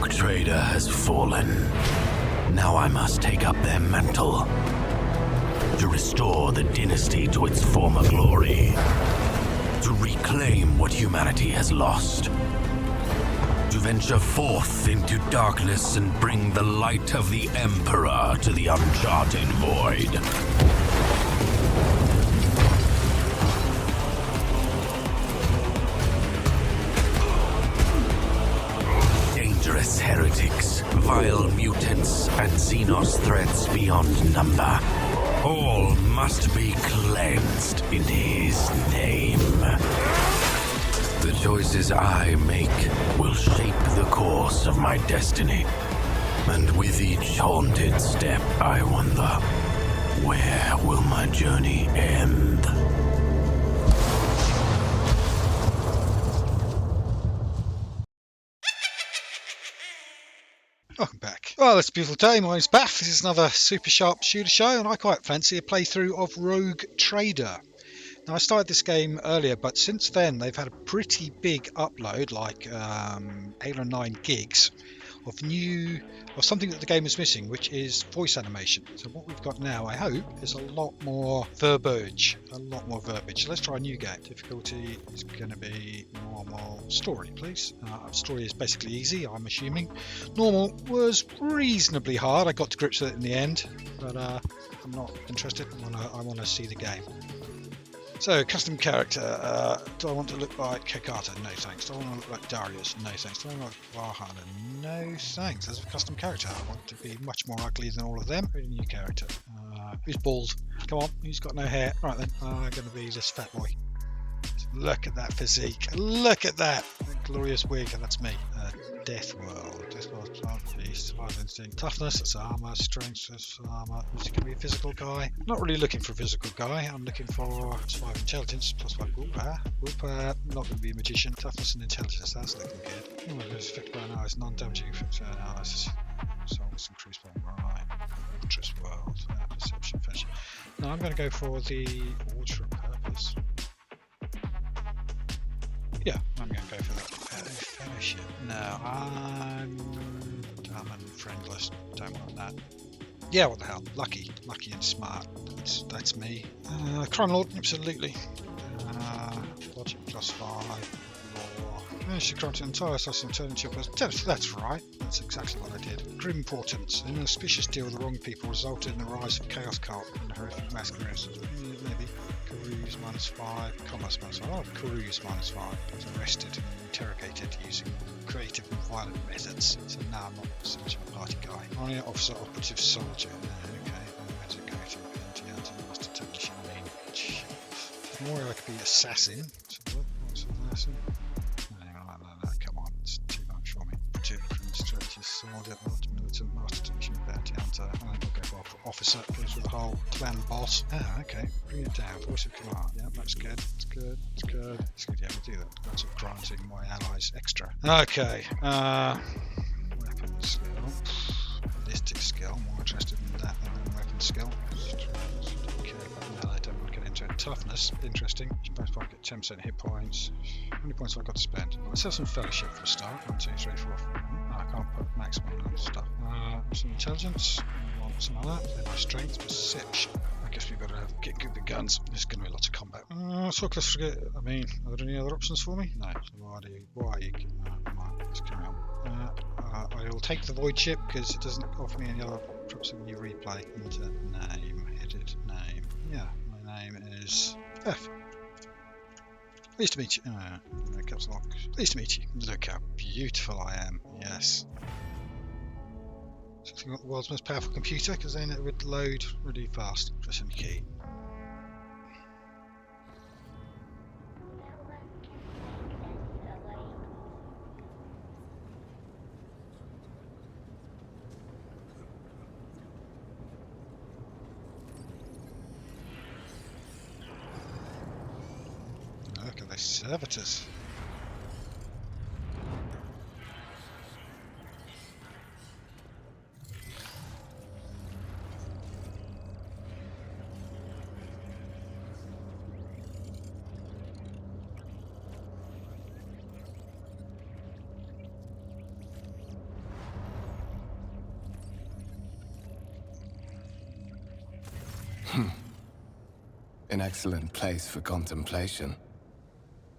trader has fallen. Now I must take up their mantle to restore the dynasty to its former glory, to reclaim what humanity has lost, to venture forth into darkness and bring the light of the Emperor to the uncharted void. Dangerous heretics, vile mutants, and Xenos threats beyond number. All must be cleansed in his name. The choices I make will shape the course of my destiny. And with each haunted step, I wonder, where will my journey end? Welcome back. Well, it's a beautiful day. My name's Bath. This is another super sharp shooter show, and I quite fancy a playthrough of Rogue Trader. Now, I started this game earlier, but since then they've had a pretty big upload, like 8 or 9 gigs of something that the game is missing, which is voice animation. So what we've got now, I hope, is a lot more verbiage. So let's try a new game. Difficulty is going to be normal. Story, please. Story is basically easy, I'm assuming. Normal was reasonably hard. I got to grips with it in the end, but I'm not interested. I want to see the game. So, custom character. Do I want to look like carte? No thanks. Do I want to look like Darius? No thanks. Do I want to look like Warhammer? No thanks. As a custom character, I want to be much more ugly than all of them. Who's a new character? Who's bald? Come on, who's got no hair? Right then, I'm going to be this fat boy. Look at that physique. Look at that glorious wig, and that's me. Death World. Death World, plant beast, survival instinct. Toughness, that's armor. Strength, that's armor. Is it going to be a physical guy? Not really looking for a physical guy. I'm looking for survival intelligence, plus 5 willpower. Willpower, not going to be a magician. Toughness and intelligence, that's looking good. Oh, it's affected by an eyes, non-damaging effect by an eyes. Souls increased by right. Treacherous World, perception, fashion. No, I'm going to go for the ultra purpose. Yeah, I'm going to go for that. Fellowship. No, I'm dumb and friendless. Don't want that. Yeah, what the hell? Lucky and smart. That's me. Crime Lord, absolutely. Logic plus 5. Law. Managed to corrupt an entire assassin turn into that's right. That's exactly what I did. Grim Portents. An auspicious deal with the wrong people resulted in the rise of Chaos Cult and horrific massacres. Maybe. Carews -5, commerce -5. Oh, Carews -5. I was arrested and interrogated using creative and violent methods. So now I'm not so much of a party guy. Pioneer officer, operative soldier. Okay, I'm going to go to Imperial and master technician main. More I could be assassin. What's assassin? No, come on, it's too much for me. Operative, administrative, soldier, militant, master technician, bounty hunter. I'll go for officer, goes with the whole clan boss. Okay, bring it down. Voice of command. Yeah, that's good. It's good. Yeah, we'll do that. That's granting my allies extra. Okay. Weapon skill. Ballistic skill. More interested in that than weapon skill. Okay, but no, I don't want to get into it. Toughness. Interesting. Both I get 10% hit points. How many points have I got to spend? Let's have some fellowship for a start. 1, 2, 3, 4. I can't put maximum on stuff. Some intelligence. Some of that. Then my strength, perception. I guess we've got to get good with guns. There's going to be lots of combat. So let's forget. I mean, are there any other options for me? No. So why are you? Let's carry on. I'll take the void ship because it doesn't offer me any other props when you replay. Into name, edit name. Yeah, my name is F. Pleased to meet you. Caps lock. Pleased to meet you. Look how beautiful I am. Yes. So I've got the world's most powerful computer because then it would load really fast. Press any key. Look at those servitors. An excellent place for contemplation.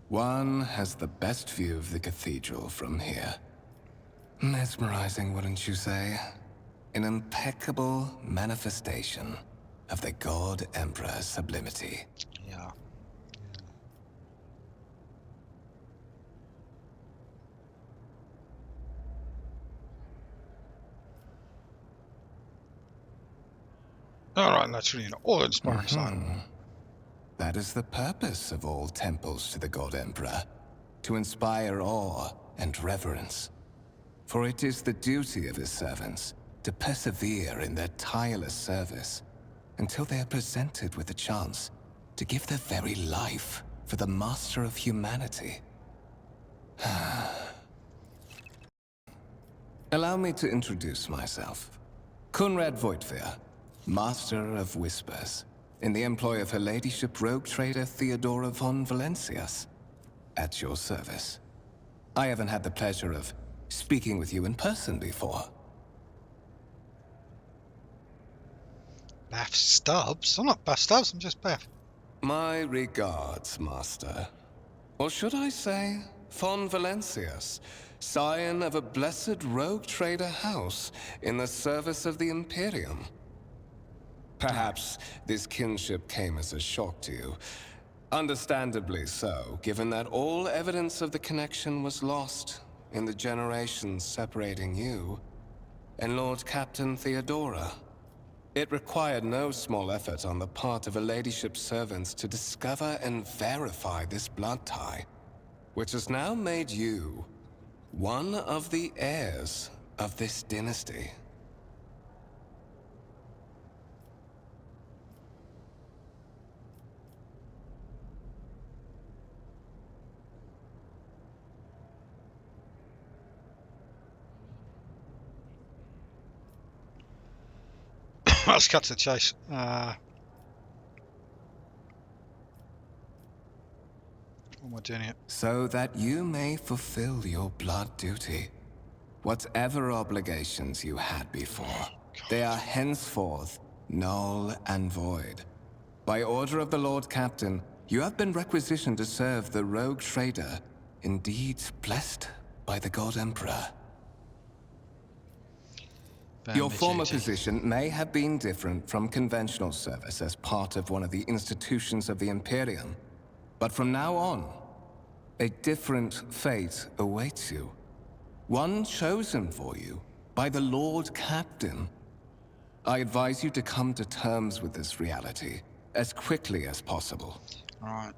One has the best view of the cathedral from here. Mesmerizing, wouldn't you say? An impeccable manifestation of the God Emperor's sublimity. Yeah. Alright, that's really an awe-inspiring sight. That is the purpose of all temples to the God Emperor, to inspire awe and reverence. For it is the duty of his servants to persevere in their tireless service until they are presented with the chance to give their very life for the master of humanity. Allow me to introduce myself. Conrad Voigtveer, Master of Whispers, in the employ of Her Ladyship Rogue Trader Theodora von Valencius, at your service. I haven't had the pleasure of speaking with you in person before. Beth Stubbs? I'm not Beth Stubbs, I'm just Beth. My regards, Master. Or should I say, von Valencius, scion of a blessed rogue trader house in the service of the Imperium. Perhaps this kinship came as a shock to you. Understandably so, given that all evidence of the connection was lost in the generations separating you and Lord Captain Theodora. It required no small effort on the part of Her Ladyship's servants to discover and verify this blood tie, which has now made you one of the heirs of this dynasty. Let's cut to the chase. What am I doing here? So that you may fulfill your blood duty. Whatever obligations you had before, they are henceforth null and void. By order of the Lord Captain, you have been requisitioned to serve the rogue trader, indeed blessed by the God Emperor. Your former position may have been different from conventional service as part of one of the institutions of the Imperium, but from now on, a different fate awaits you. One chosen for you by the Lord Captain. I advise you to come to terms with this reality as quickly as possible. Alright,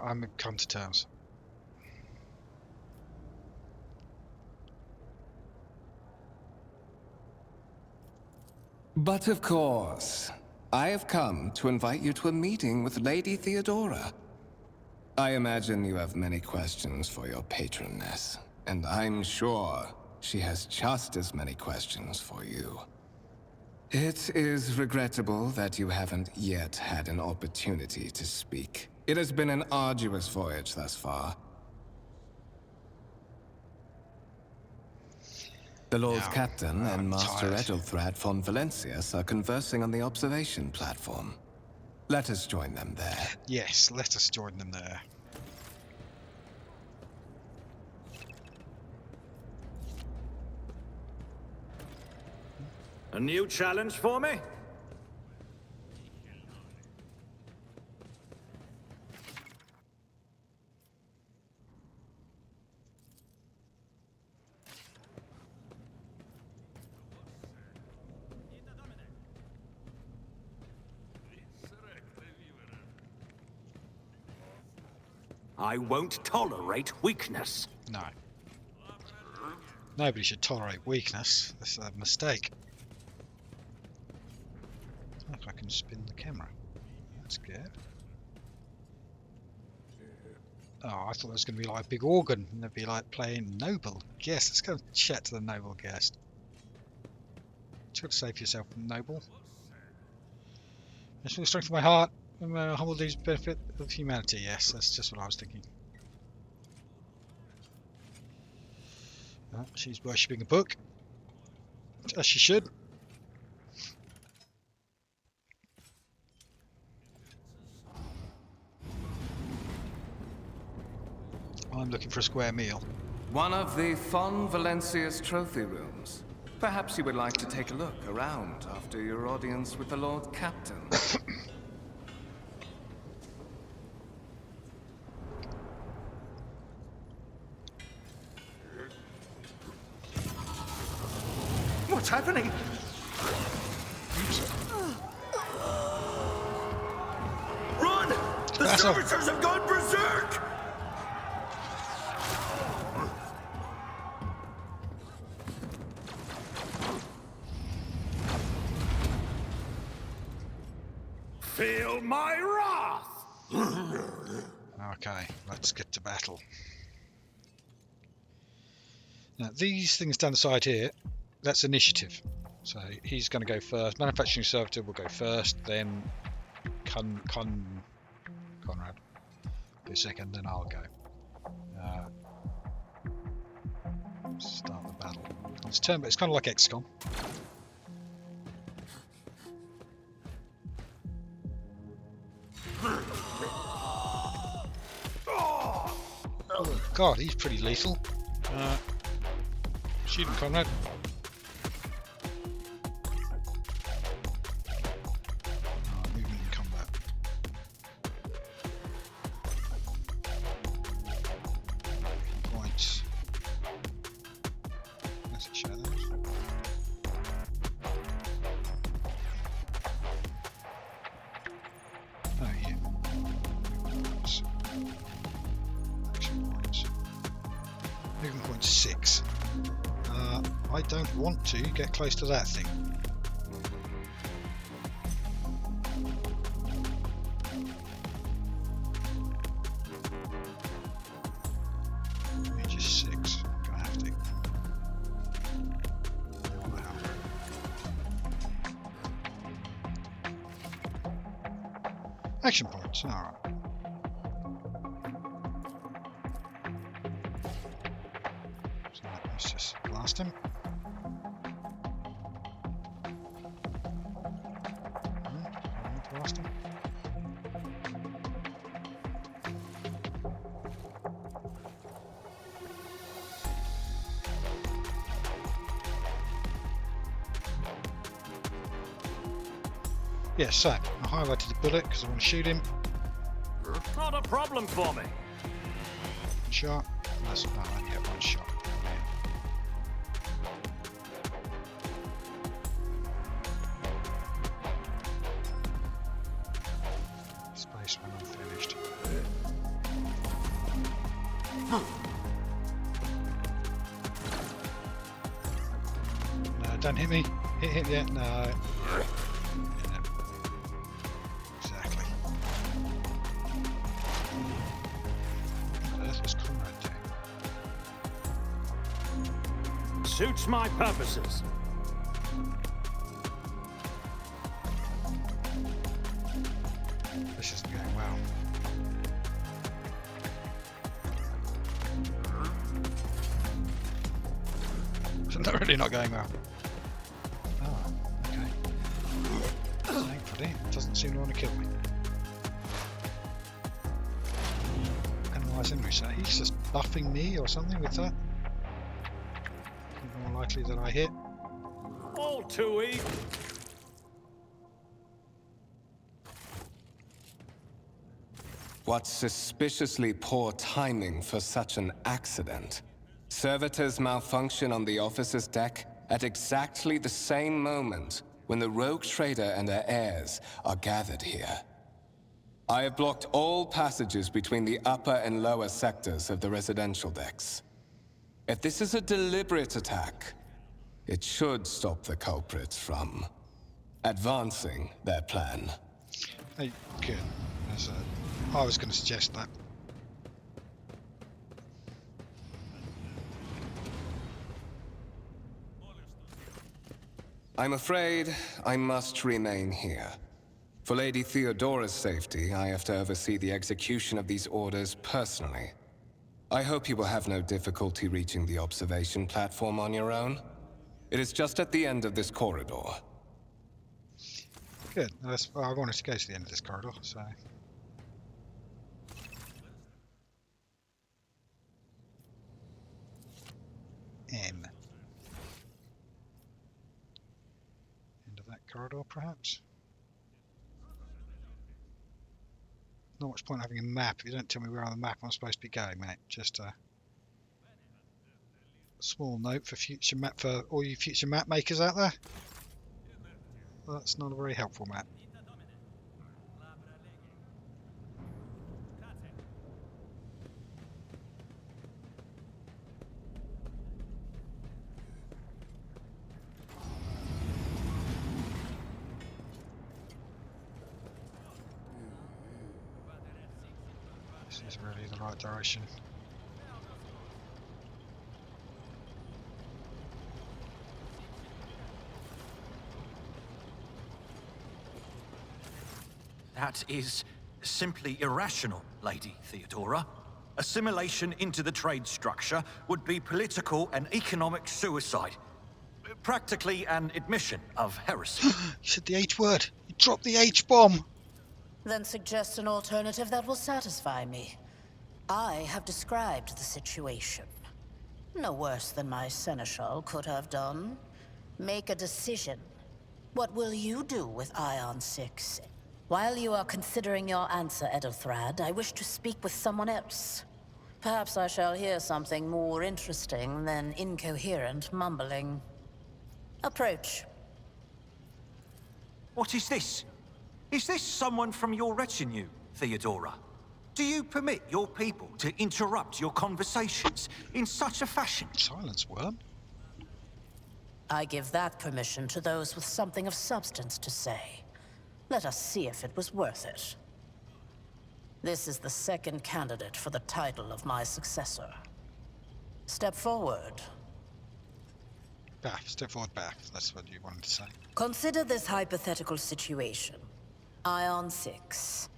I'm come to terms. But of course, I have come to invite you to a meeting with Lady Theodora. I imagine you have many questions for your patroness, and I'm sure she has just as many questions for you. It is regrettable that you haven't yet had an opportunity to speak. It has been an arduous voyage thus far. The Lord Captain and Master Edelthrad von Valencius are conversing on the observation platform. Let us join them there. Yes, let us join them there. A new challenge for me? I won't tolerate weakness. No. Nobody should tolerate weakness. That's a mistake. If I can spin the camera. That's good. Oh, I thought it was going to be like a big organ and they'd be like playing noble guest. Let's go chat to the noble guest. You've got to save yourself, noble. It's for the strength of my heart and my humble deeds benefit of humanity. Yes, that's just what I was thinking. Oh, she's worshipping a book, as she should. I'm looking for a square meal. One of the Von Valencia's trophy rooms. Perhaps you would like to take a look around after your audience with the Lord Captain. What's happening? Run! The That's all. servitors have gone berserk! Feel my wrath! Okay, let's get to battle. Now, these things down the side here, that's initiative. So he's going to go first. Manufacturing Servitor will go first, then Conrad go second, then I'll go. Start the battle. It's turn, but it's kind of like XCOM. Oh God, he's pretty lethal. Shoot him, Conrad. Movement in combat. Points. That's it, shadows. Oh, yeah. Points. Action points. Movement point 6. I don't want to get close to that thing. Mage is 6. Gonna have to. Wow. Action points. Alright. So let's just blast him. Blast him. Yeah, so I highlighted the bullet because I want to shoot him. Not a problem for me. One shot. That's not only get one shot. Spaceman unfinished. No, don't hit me. Hit him yet? No. Yeah. Exactly. What on earth was Conrad doing? Suits my purposes. This isn't going well. It's really not going well. Oh, okay. Thankfully, it doesn't seem to want to kill me. Analyze enemy, so he's just buffing me or something with that. More likely that I hit. All too easy. What suspiciously poor timing for such an accident. Servitors malfunction on the officer's deck at exactly the same moment when the rogue trader and her heirs are gathered here. I have blocked all passages between the upper and lower sectors of the residential decks. If this is a deliberate attack, it should stop the culprits from advancing their plan. Hey, good. I was going to suggest that. I'm afraid I must remain here. For Lady Theodora's safety, I have to oversee the execution of these orders personally. I hope you will have no difficulty reaching the observation platform on your own. It is just at the end of this corridor. Good. That's, well, I wanted to go to the end of this corridor, so... M. End of that corridor, perhaps? Not much point having a map if you don't tell me where on the map I'm supposed to be going, mate. Just a small note for future map for all you future map makers out there. Well, that's not a very helpful map. This is really the right direction. That is simply irrational, Lady Theodora. Assimilation into the trade structure would be political and economic suicide. Practically an admission of heresy. You said the H word. You dropped the H bomb. Then suggest an alternative that will satisfy me. I have described the situation. No worse than my seneschal could have done. Make a decision. What will you do with Ion 6? While you are considering your answer, Edelthrad, I wish to speak with someone else. Perhaps I shall hear something more interesting than incoherent mumbling. Approach. What is this? Is this someone from your retinue, Theodora? Do you permit your people to interrupt your conversations in such a fashion? Silence, worm. I give that permission to those with something of substance to say. Let us see if it was worth it. This is the second candidate for the title of my successor. Step forward. Back. Step forward, back. That's what you wanted to say. Consider this hypothetical situation. Ion 6.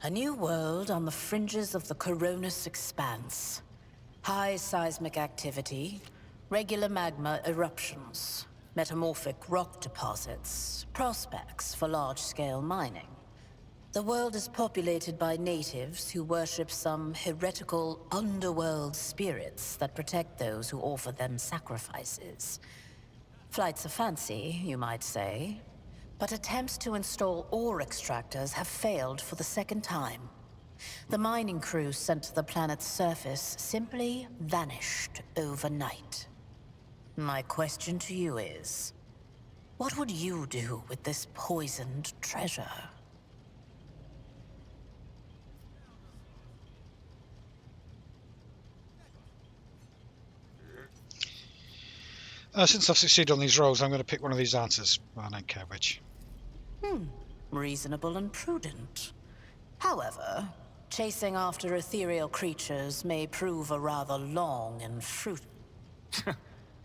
A new world on the fringes of the Coronus Expanse. High seismic activity, regular magma eruptions, metamorphic rock deposits, prospects for large-scale mining. The world is populated by natives who worship some heretical underworld spirits that protect those who offer them sacrifices. Flights of fancy, you might say, but attempts to install ore extractors have failed for the second time. The mining crews sent to the planet's surface simply vanished overnight. My question to you is, what would you do with this poisoned treasure? Since I've succeeded on these rolls, I'm going to pick one of these answers. I don't care which. Reasonable and prudent. However, chasing after ethereal creatures may prove a rather long and fruit.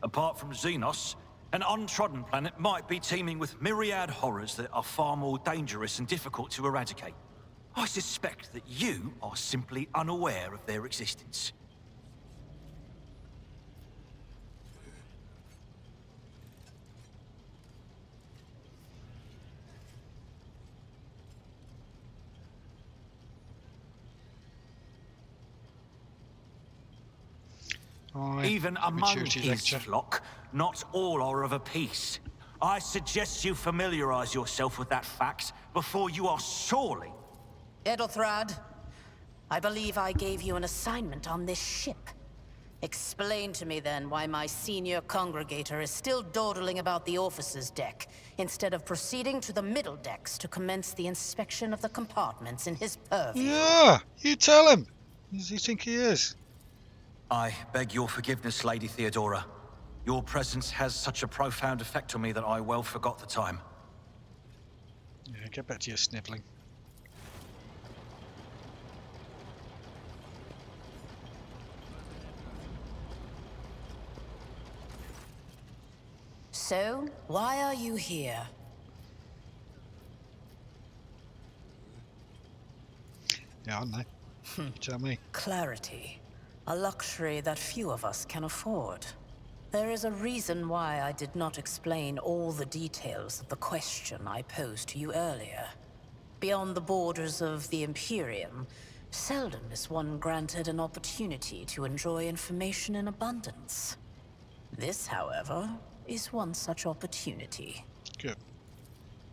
Apart from Xenos, an untrodden planet might be teeming with myriad horrors that are far more dangerous and difficult to eradicate. I suspect that you are simply unaware of their existence. Even among his flock, not all are of a piece. I suggest you familiarize yourself with that fact before you are sorely... Edelthrad, I believe I gave you an assignment on this ship. Explain to me then why my senior congregator is still dawdling about the officer's deck, instead of proceeding to the middle decks to commence the inspection of the compartments in his purview. Yeah, you tell him. Who does he think he is? I beg your forgiveness, Lady Theodora. Your presence has such a profound effect on me that I well forgot the time. Yeah, get back to your snivelling. So, why are you here? Yeah, I know. You tell me. Clarity. A luxury that few of us can afford. There is a reason why I did not explain all the details of the question I posed to you earlier. Beyond the borders of the Imperium, seldom is one granted an opportunity to enjoy information in abundance. This, however, is one such opportunity. Good.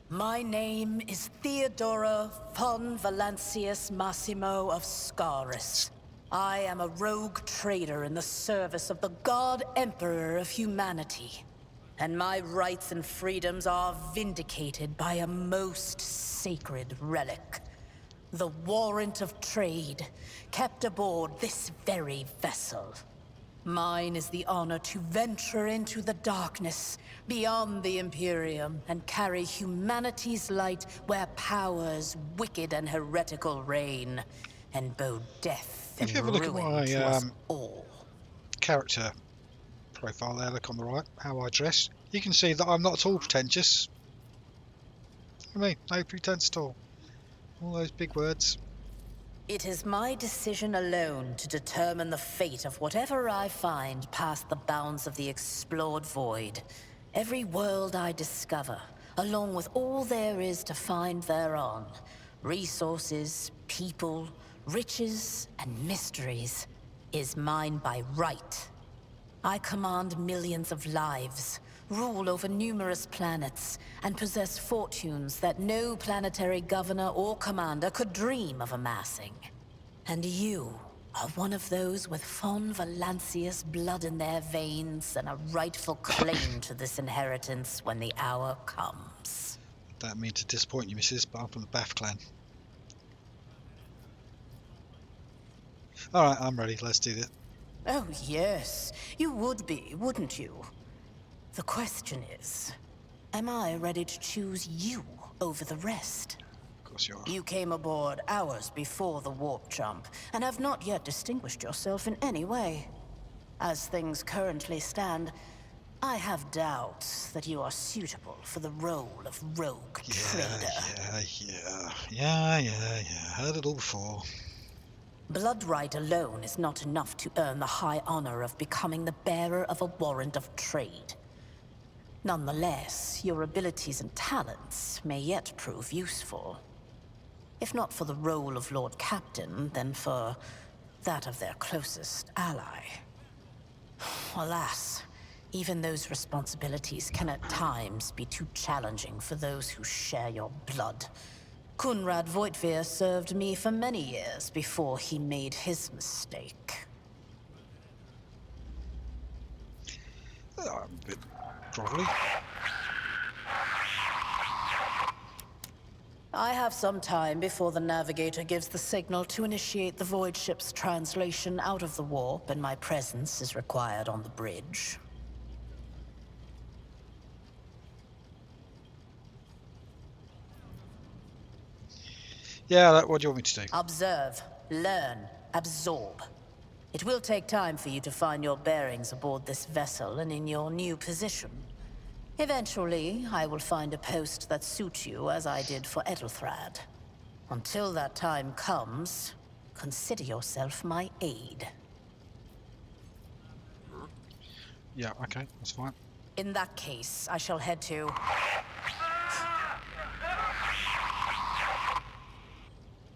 My name is Theodora von Valancius Massimo of Scaris. I am a rogue trader in the service of the God Emperor of humanity. And my rights and freedoms are vindicated by a most sacred relic. The warrant of trade, kept aboard this very vessel. Mine is the honor to venture into the darkness, beyond the Imperium, and carry humanity's light where powers wicked and heretical reign, and bow death and If you have a look at ruin my to us all. character profile there, look on the right, how I dress, you can see that I'm not at all pretentious. I mean, no pretense at all. All those big words. It is my decision alone to determine the fate of whatever I find past the bounds of the explored void. Every world I discover, along with all there is to find thereon. Resources, people, riches, and mysteries, is mine by right. I command millions of lives, rule over numerous planets, and possess fortunes that no planetary governor or commander could dream of amassing. And you are one of those with von Valancius blood in their veins and a rightful claim to this inheritance when the hour comes. Don't mean to disappoint you, missus, but I'm from the Bath clan. Alright, I'm ready. Let's do this. Oh yes, you would be, wouldn't you? The question is, am I ready to choose you over the rest? Of course you are. You came aboard hours before the warp jump, and have not yet distinguished yourself in any way. As things currently stand, I have doubts that you are suitable for the role of rogue trader. Yeah. Heard it all before. Bloodright alone is not enough to earn the high honor of becoming the bearer of a warrant of trade. Nonetheless, your abilities and talents may yet prove useful. If not for the role of Lord Captain, then for that of their closest ally. Alas, even those responsibilities can at times be too challenging for those who share your blood. Kunrad Voitvir served me for many years before he made his mistake. I'm a bit grovelly. I have some time before the Navigator gives the signal to initiate the void ship's translation out of the warp, and my presence is required on the bridge. Yeah, what do you want me to do? Observe, learn, absorb. It will take time for you to find your bearings aboard this vessel and in your new position. Eventually, I will find a post that suits you as I did for Edelthrad. Until that time comes, consider yourself my aide. Yeah, okay, that's fine. In that case, I shall head to...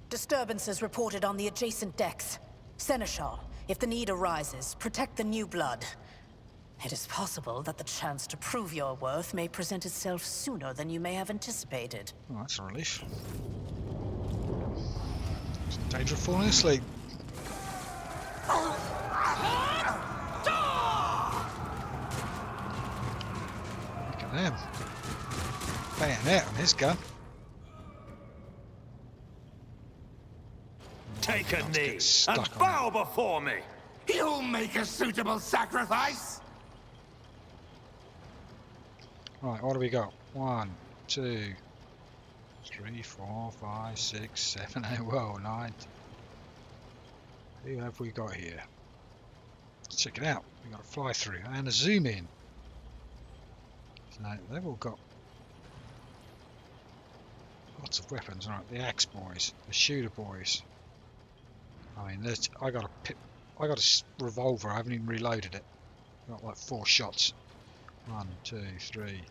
Disturbances reported on the adjacent decks. Seneschal, if the need arises, protect the new blood. It is possible that the chance to prove your worth may present itself sooner than you may have anticipated. Oh, that's a relief. It's in danger of falling asleep. Look at them. Bayonet on his gun. Take a Let's knee get and stuck on bow before me. You'll make a suitable sacrifice. Right, what do we got? 1, 2, 3, 4, 5, 6, 7, 8, well, 9. Who have we got here? Let's check it out. We've got a fly through and a zoom in. So they've all got lots of weapons. Right, the axe boys, the shooter boys. I mean, I got a revolver. I haven't even reloaded it. Got like 4 shots. 1, 2, 3,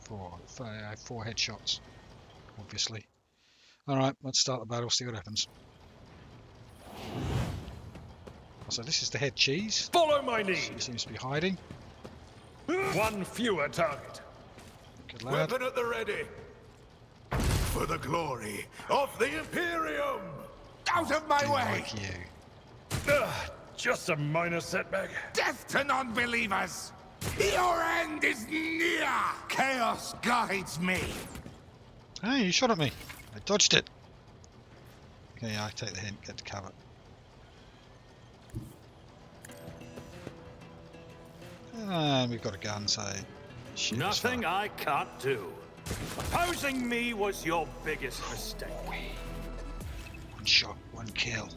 4. 4 headshots, obviously. Alright, let's start the battle, see what happens. So this is the head cheese. Follow my He lead. seems to be hiding. One fewer target. Good lad. Weapon at the ready. For the glory of the Imperium! Out of my Do way! like you. Just a minor setback. Death to non-believers! Your end is near! Chaos guides me! Hey, you shot at me. I dodged it. Okay, yeah, I take the hint. Get to cover. And we've got a gun, so shoot us Nothing fine. I can't do. Opposing me was your biggest mistake. One shot, one kill.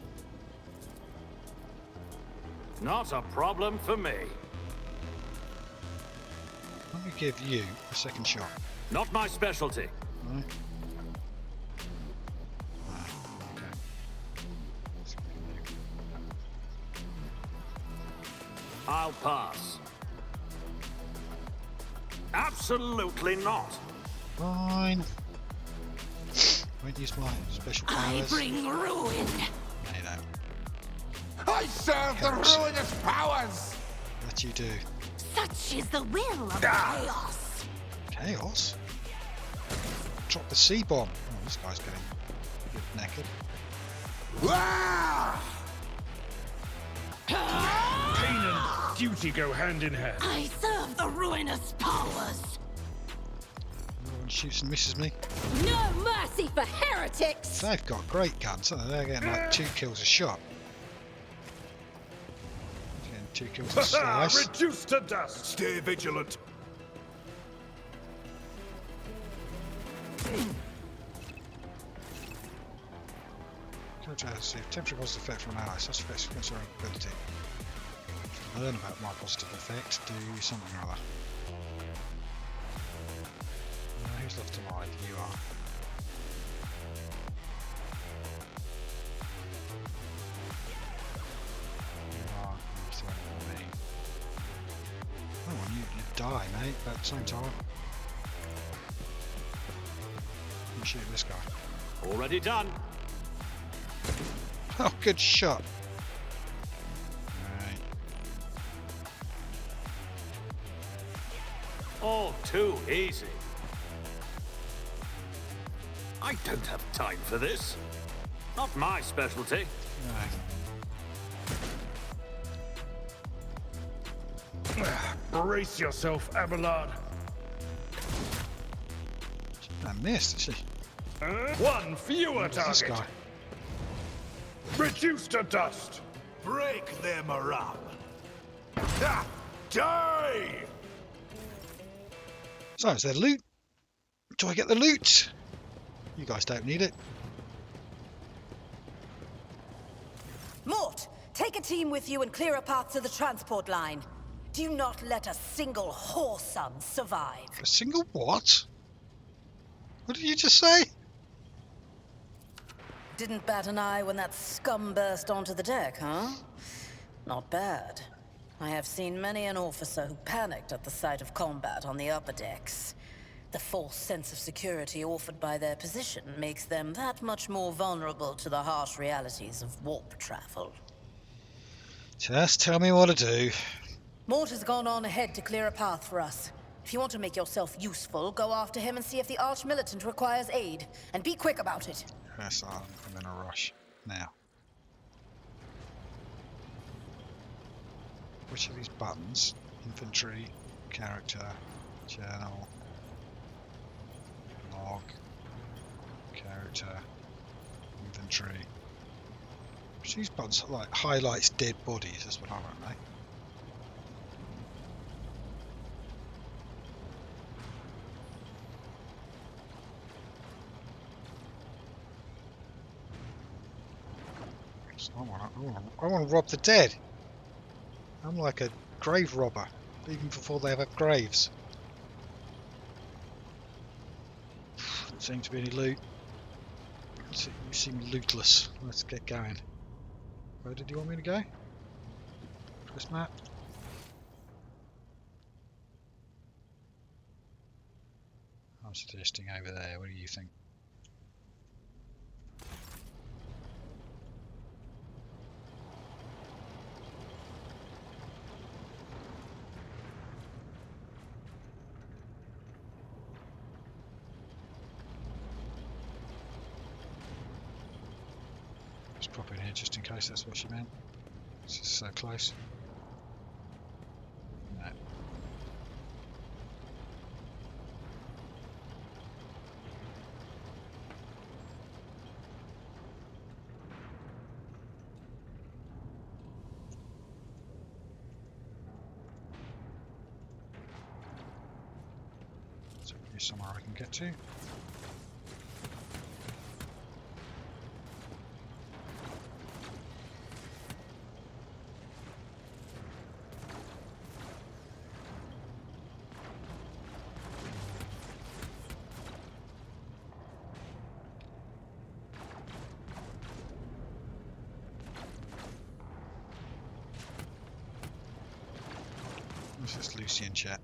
Not a problem for me. Let me give you a second shot. Not my specialty. Right. Okay. I'll pass. Absolutely not. Fine. Won't use my special powers. bring ruin. No, you don't. I serve the ruinous powers! That you do. Such is the will of chaos. Chaos? Drop the C-bomb. Oh, this guy's getting a bit naked. Ah! Pain and duty go hand in hand. I serve the ruinous powers. No one shoots and misses me. No mercy for heretics. They've got great guns, so they're getting like 2 kills a shot. Getting 2 kills a slice. Reduced to dust. Stay vigilant. See, temporary positive effect from an ally. Such effects against their ability. Learn about my positive effect. Do something or other. Who's left alive? You are. You are. You're throwing at me. Oh, well, you die, mate. But at the same time, you shoot this guy. Already done. Oh, good shot. Alright. All too easy. I don't have time for this. Not my specialty. Brace yourself, Abelard. I missed, is she? One fewer Who's this target. guy? Reduced to dust. Break them up. Ah, die! So, is there loot? Do I get the loot? You guys don't need it. Mort, take a team with you and clear a path to the transport line. Do not let a single whoreson survive. A single what? What did you just say? Didn't bat an eye when that scum burst onto the deck, huh? Not bad. I have seen many an officer who panicked at the sight of combat on the upper decks. The false sense of security offered by their position makes them that much more vulnerable to the harsh realities of warp travel. Just tell me what to do. Mort has gone on ahead to clear a path for us. If you want to make yourself useful, go after him and see if the arch-militant requires aid. And be quick about it. Yes, I'm in a rush now. Which of these buttons? Infantry, character, journal, log, character, inventory. Which of these buttons like highlights dead bodies? That's what I want, mate. I want to rob the dead. I'm like a grave robber, even before they have graves. Doesn't seem to be any loot. You seem lootless. Let's get going. Where did you want me to go? This map? I'm suggesting over there. What do you think? pop in here just in case that's what she meant. It's just so close. No. So here's somewhere I can get to. This is Lucy in chat.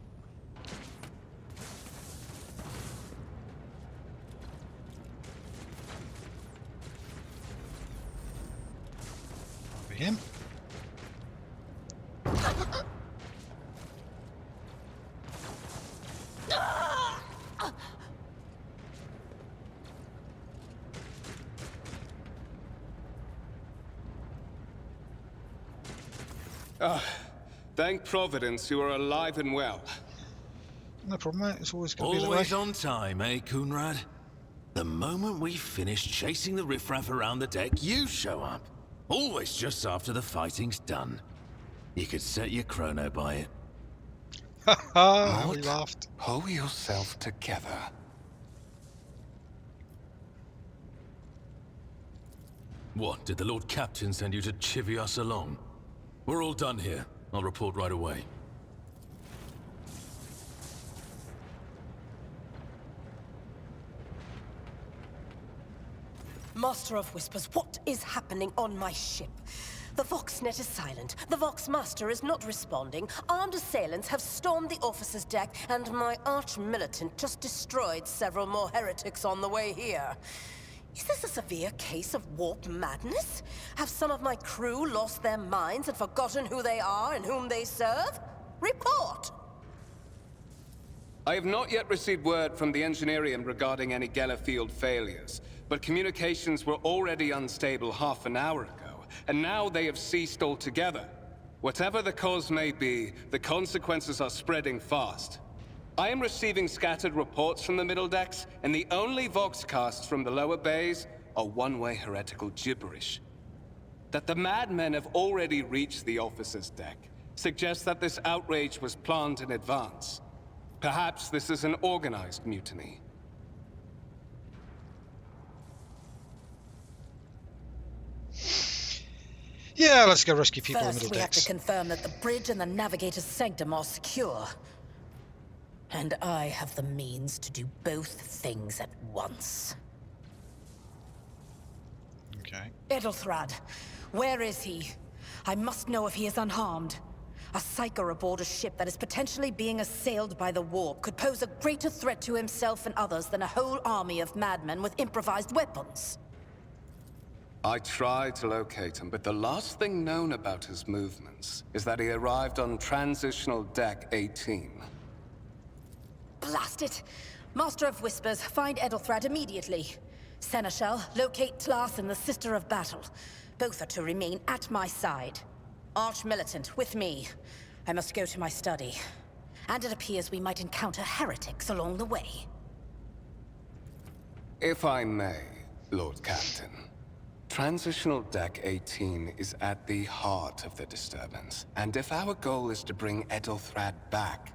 That'll be him. Thank Providence you are alive and well. No problem, mate. It's always going to be the way. Always on time, eh, Coonrad? The moment we finish chasing the riffraff around the deck, you show up. Always just after the fighting's done. You could set your chrono by it. Ha we laughed. Pull yourself together. What, did the Lord Captain send you to chivvy us along? We're all done here. I'll report right away. Master of Whispers, what is happening on my ship? The Voxnet is silent. The Vox Master is not responding. Armed assailants have stormed the officer's deck, and my arch-militant just destroyed several more heretics on the way here. Is this a severe case of warp madness? Have some of my crew lost their minds and forgotten who they are and whom they serve? Report! I have not yet received word from the Engineerium regarding any Geller field failures, but communications were already unstable half an hour ago, and now they have ceased altogether. Whatever the cause may be, the consequences are spreading fast. I am receiving scattered reports from the middle decks, and the only voxcasts from the lower bays are one-way heretical gibberish. That the madmen have already reached the officer's deck suggests that this outrage was planned in advance. Perhaps this is an organized mutiny. Yeah, let's go rescue people in the First, middle we have to decks. confirm that the bridge and the navigator's sanctum are secure. And I have the means to do both things at once. Okay. Edelthrad, where is he? I must know if he is unharmed. A psyker aboard a ship that is potentially being assailed by the warp could pose a greater threat to himself and others than a whole army of madmen with improvised weapons. I tried to locate him, but the last thing known about his movements is that he arrived on Transitional Deck 18. Blast it! Master of Whispers, find Edelthrad immediately. Seneschal, locate Tlas and the Sister of Battle. Both are to remain at my side. Arch-militant, with me. I must go to my study. And it appears we might encounter heretics along the way. If I may, Lord Captain. Transitional Deck 18 is at the heart of the disturbance, and if our goal is to bring Edelthrad back,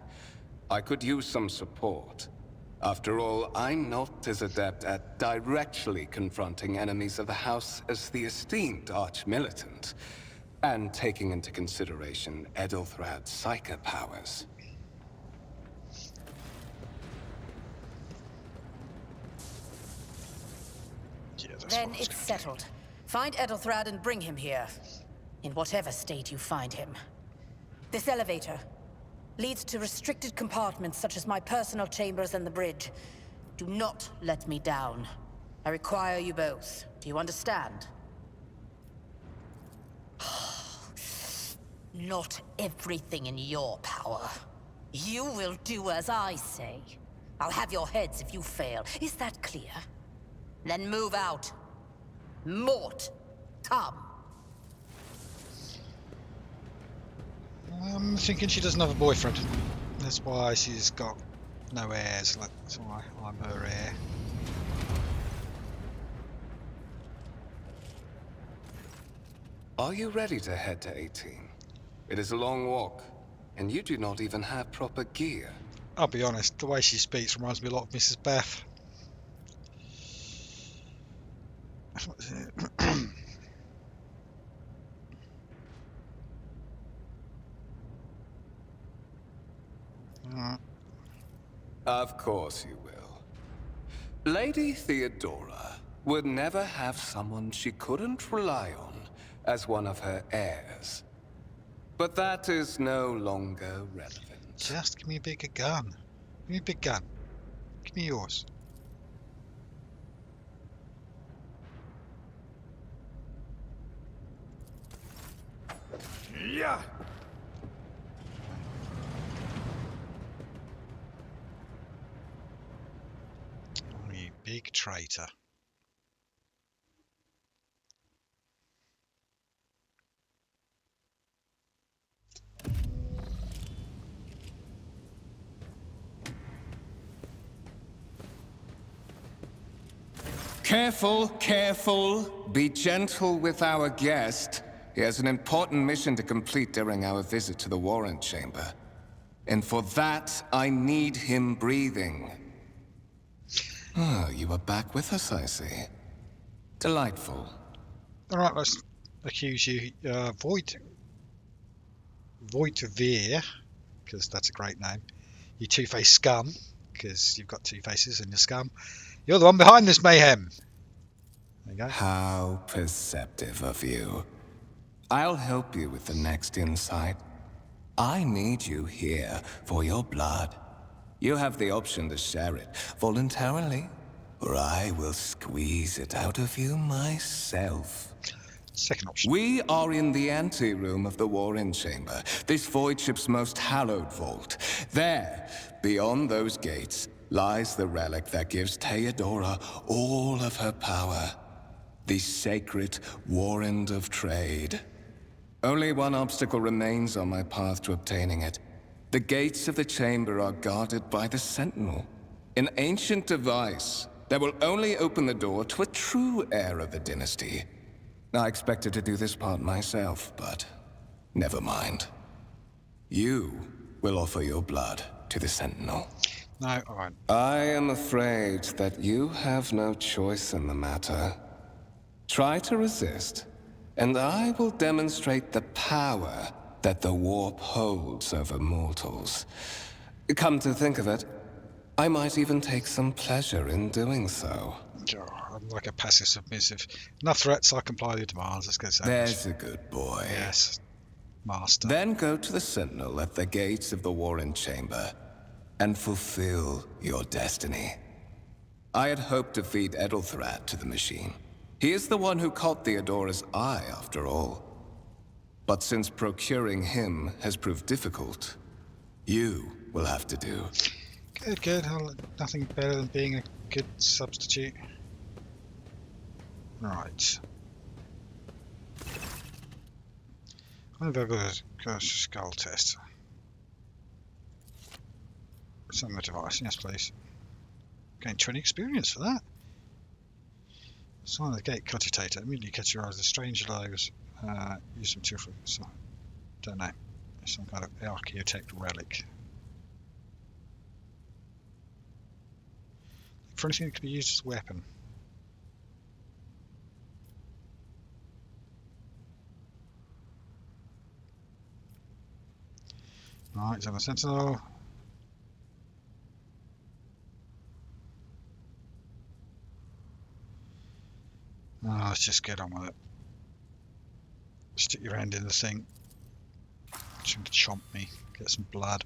I could use some support. After all, I'm not as adept at directly confronting enemies of the House as the esteemed Arch-Militant, and taking into consideration Edelthrad's psychic powers. Yeah, that's Then what I was it's gonna settled. Find Edelthrad and bring him here. In whatever state you find him. This elevator leads to restricted compartments such as my personal chambers and the bridge. Do not let me down. I require you both. Do you understand? Not everything in your power. You will do as I say. I'll have your heads if you fail. Is that clear? Then move out. Mort! Come. I'm thinking she doesn't have a boyfriend. That's why she's got no heirs. That's why I'm her heir. Are you ready to head to 18? It is a long walk, and you do not even have proper gear. I'll be honest, the way she speaks reminds me a lot of Mrs. Beth. Of course you will. Lady Theodora would never have someone she couldn't rely on as one of her heirs. But that is no longer relevant. Just give me a bigger gun. Give me a big gun. Give me yours. Yeah. Oh, you big traitor. Careful, careful. Be gentle with our guest. He has an important mission to complete during our visit to the Warrant Chamber. And for that, I need him breathing. Oh, you are back with us, I see. Delightful. Alright, let's accuse you, Voitvir, because that's a great name. You two-faced scum, because you've got two faces and you're scum. You're the one behind this mayhem. There you go. How perceptive of you. I'll help you with the next insight. I need you here for your blood. You have the option to share it voluntarily, or I will squeeze it out of you myself. Second option. We are in the anteroom of the Warren Chamber, this void ship's most hallowed vault. There, beyond those gates, lies the relic that gives Theodora all of her power. The sacred Warrant of Trade. Only one obstacle remains on my path to obtaining it. The gates of the chamber are guarded by the Sentinel, an ancient device that will only open the door to a true heir of the dynasty. I expected to do this part myself, but never mind. You will offer your blood to the Sentinel. No, alright. I am afraid that you have no choice in the matter. Try to resist, and I will demonstrate the power that the warp holds over mortals. Come to think of it, I might even take some pleasure in doing so. I'm like a passive submissive. Enough threats, I comply with demands. Let's go say There's a good boy. Yes, master. Then go to the Sentinel at the gates of the Warren Chamber and fulfill your destiny. I had hoped to feed Edelthrat to the machine. He is the one who caught Theodora's eye, after all. But since procuring him has proved difficult, you will have to do. Good, good. Nothing better than being a good substitute. Right. I'm going to go skull test. Send the device, yes please. Gain 20 experience for that. Sign of the gate cogitator. Immediately catch your eyes. The strange lows. Use some material for some, don't know. Some kind of archaeotech relic. For anything that could be used as a weapon. Alright, he's on the Sentinel. Oh, let's just get on with it. Stick your hand in the thing. Trying to chomp me. Get some blood.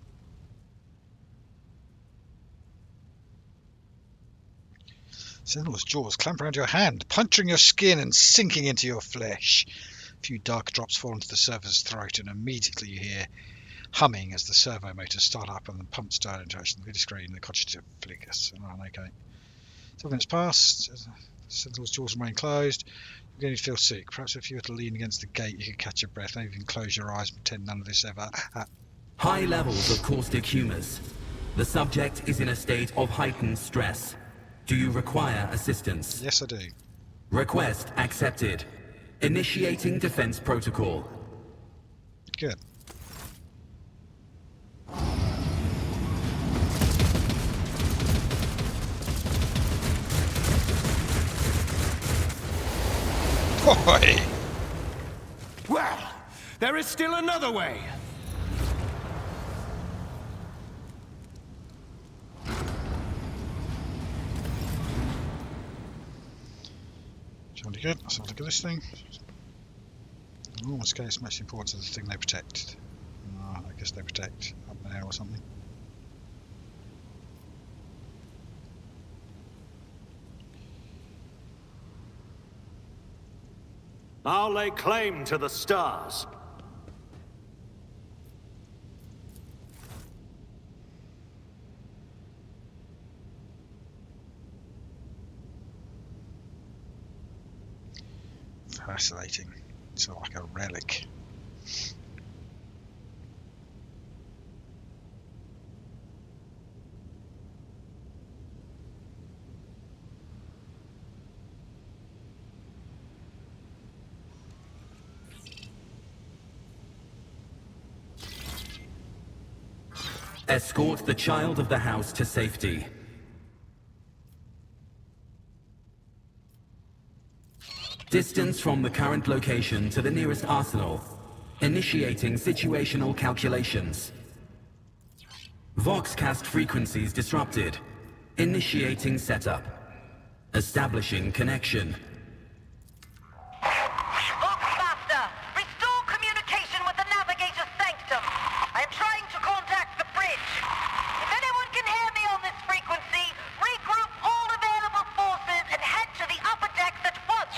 Sentinel's jaws clamp around your hand, puncturing your skin and sinking into your flesh. A few dark drops fall into the server's throat, and immediately you hear humming as the servo motors start up and the pumps start into action. The video screen, the cogitator flickers. Right, okay. 7 minutes passed. Sentinel's jaws remain closed. Beginning to feel sick. Perhaps if you were to lean against the gate, you could catch your breath. Maybe even close your eyes and pretend none of this ever. High levels of caustic humours. The subject is in a state of heightened stress. Do you require assistance? Yes, I do. Request accepted. Initiating defense protocol. Good. Boy! Well, there is still another way. Jolly good. Let's have a look at this thing. Oh, let's get it's most important to the thing they protect. Oh, I guess they protect up there or something. I'll lay claim to the stars. Fascinating. It's like a relic. Escort the child of the house to safety. Distance from the current location to the nearest arsenal. Initiating situational calculations. Voxcast frequencies disrupted. Initiating setup. Establishing connection. Voxmaster, restore communication with the Navigator's sanctum. I am trying to contact the bridge. If anyone can hear me on this frequency, regroup all available forces and head to the upper decks at once.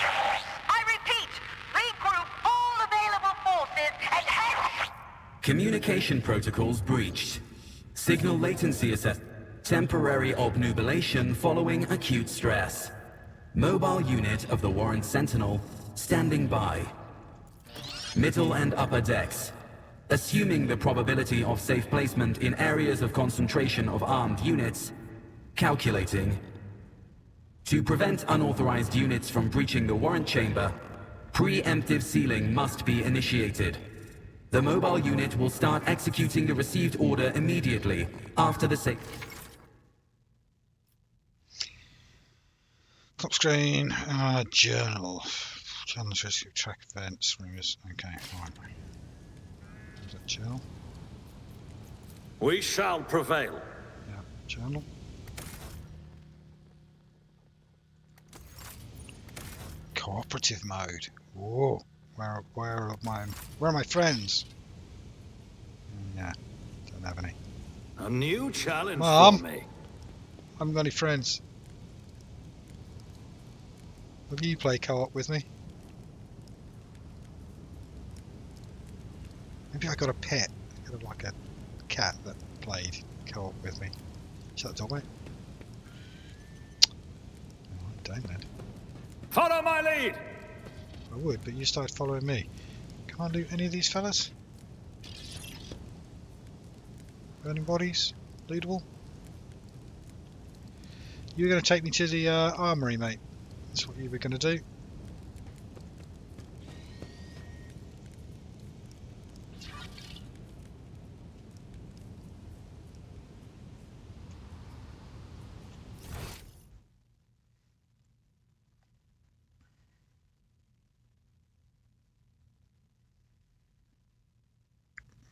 I repeat, regroup all available forces and head... Communication protocols breached. Signal latency assessed. Temporary obnubilation following acute stress. Mobile unit of the Warrant Sentinel standing by. Middle and upper decks. Assuming the probability of safe placement in areas of concentration of armed units. Calculating. To prevent unauthorized units from breaching the warrant chamber, preemptive sealing must be initiated. The mobile unit will start executing the received order immediately after the Top screen, journal. Journal says you track events, rumors. Okay, fine. Is that journal? We shall prevail. Yeah, journal. Cooperative mode. Whoa. Where are my friends? Yeah, don't have any. A new challenge Mom. for me. I haven't got any friends. Will you play co-op with me? Maybe I got a pet. I got like a cat that played co-op with me. Shut the door, mate. Oh, damn it. Follow my lead! I would, but you started following me. Can't loot any of these fellas? Burning bodies? Lootable? You were going to take me to the armory, mate. That's what you were going to do.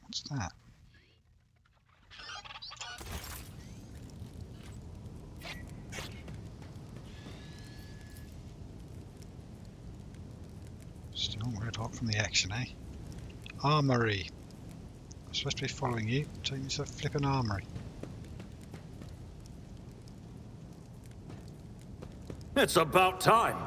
What's that? Still red hot from the action, eh? Armory. I'm supposed to be following you. Take me to the flippin' armory. It's about time.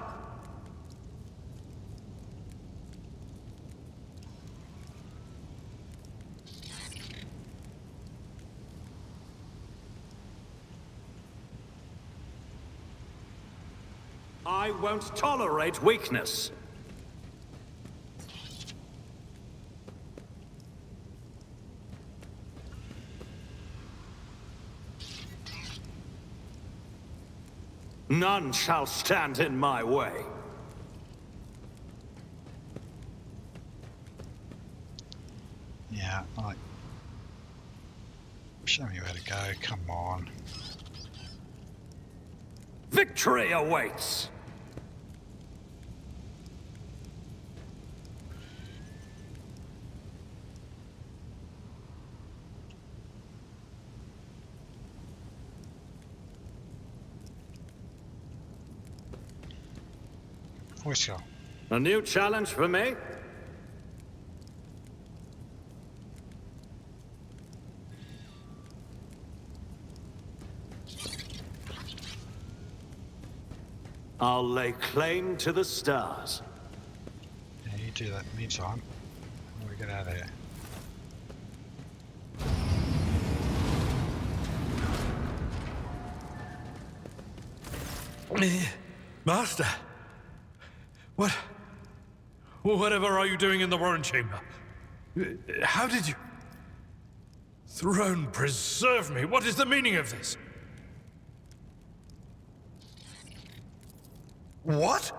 I won't tolerate weakness. None shall stand in my way. Yeah, like... Show me where to go, come on. Victory awaits! Voice call. A new challenge for me? I'll lay claim to the stars. Yeah, you do that in the meantime. How do we get out of here? Master! Whatever are you doing in the Warren Chamber? How did you... Throne preserve me! What is the meaning of this? What?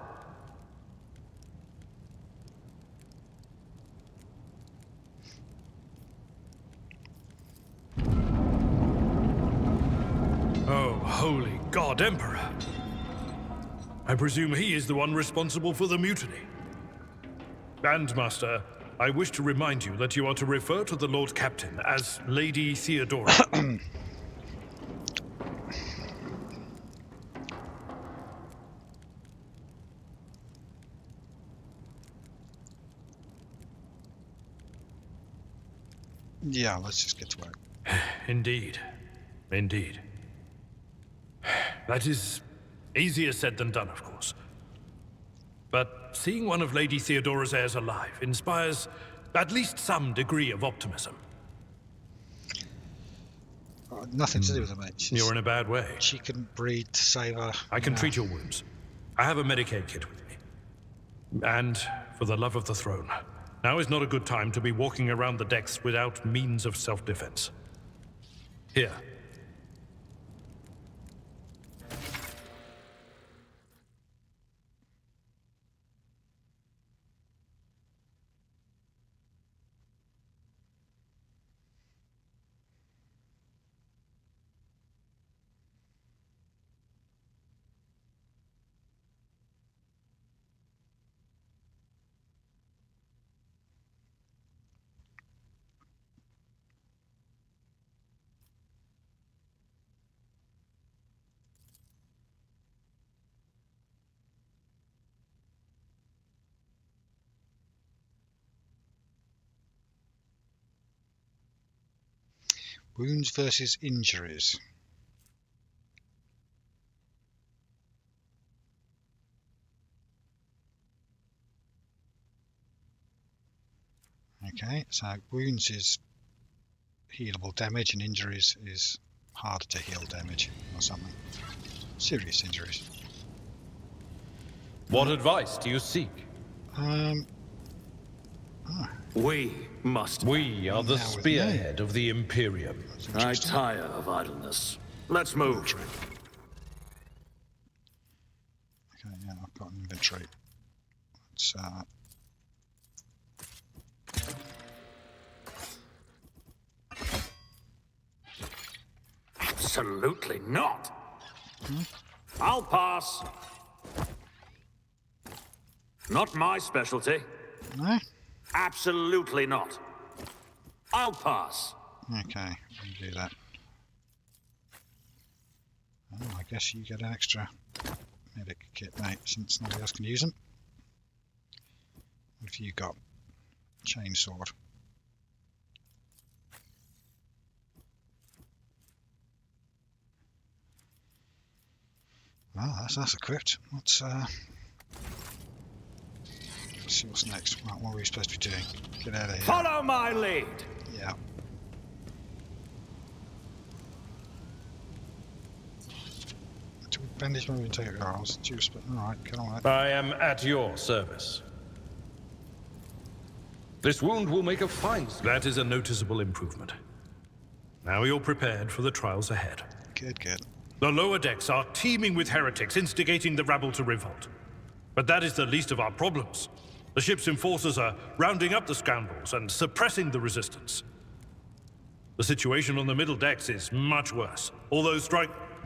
Oh, holy God, Emperor! I presume he is the one responsible for the mutiny. And, Master, I wish to remind you that you are to refer to the Lord Captain as Lady Theodora. Yeah, let's just get to work. Indeed. Indeed. That is easier said than done, of course. But seeing one of Lady Theodora's heirs alive inspires at least some degree of optimism. Nothing to do with it, mate. You're in a bad way. She couldn't breed to save her. I can treat your wounds. I have a Medicaid kit with me. And, for the love of the throne, now is not a good time to be walking around the decks without means of self-defense. Here. Wounds versus injuries. Okay, so wounds is healable damage and injuries is harder to heal damage or something. Serious injuries. What advice do you seek? We must. We are the spearhead of the Imperium. I tire of idleness. Let's move. Okay, yeah, I've got an inventory. Let's Absolutely not. I'll pass. Not my specialty. No? Absolutely not. I'll pass. Okay, we'll do that. Oh, I guess you get an extra medic kit, mate, since nobody else can use them. What have you got? Chainsword. Well, that's equipped. Let's see what's next. Right, what are we supposed to be doing? Get out of here. Follow my lead. Yeah. Do we bandage when we take our arms? Alright, come on. I am at your service. This wound will make a fine... That is a noticeable improvement. Now you're prepared for the trials ahead. Good, good. The lower decks are teeming with heretics, instigating the rabble to revolt. But that is the least of our problems. The ship's enforcers are rounding up the scoundrels and suppressing the resistance. The situation on the middle decks is much worse, although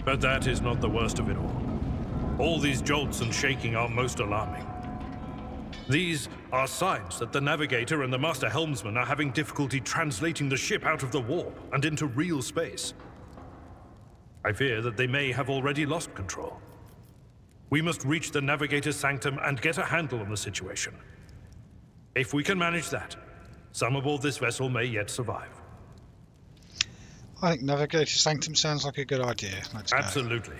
but that is not the worst of it all. All these jolts and shaking are most alarming. These are signs that the Navigator and the Master Helmsman are having difficulty translating the ship out of the warp and into real space. I fear that they may have already lost control. We must reach the Navigator's sanctum and get a handle on the situation. If we can manage that, some aboard this vessel may yet survive. I think Navigator's sanctum sounds like a good idea. Let's go. Absolutely.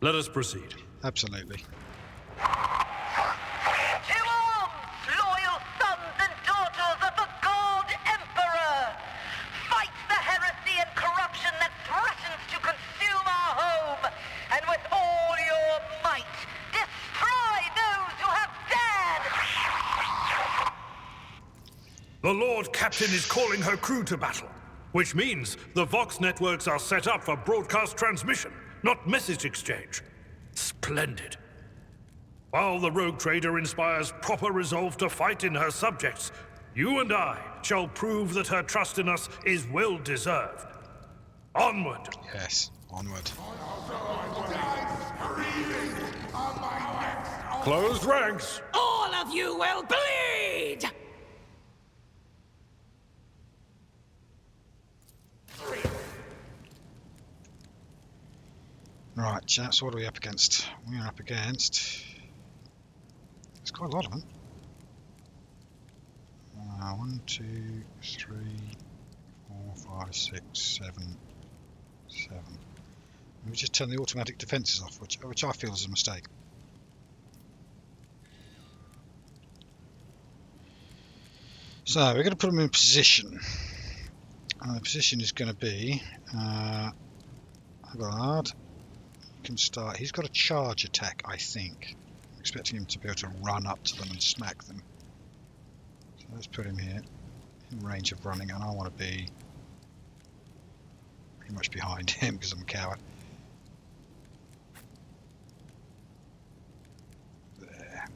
Let us proceed. Absolutely. To arms, loyal sons and daughters of the God Emperor! Fight the heresy and corruption that threatens to consume our home, and with all your might, destroy those who have dared! The Lord Captain is calling her crew to battle, which means the Vox networks are set up for broadcast transmission, not message exchange. Splendid. While the rogue trader inspires proper resolve to fight in her subjects, you and I shall prove that her trust in us is well deserved. Onward. Yes, onward. Closed ranks. All of you will bleed! Right, chaps, what are we up against? We are up against... There's quite a lot of them. 1, 2, 3, 4, 5, 6, 7, 7. We just turn the automatic defences off, which I feel is a mistake. So we're going to put them in position. And the position is going to be guard. Can start. He's got a charge attack, I think. I'm expecting him to be able to run up to them and smack them. So let's put him here in range of running, and I want to be pretty much behind him because I'm a coward. There.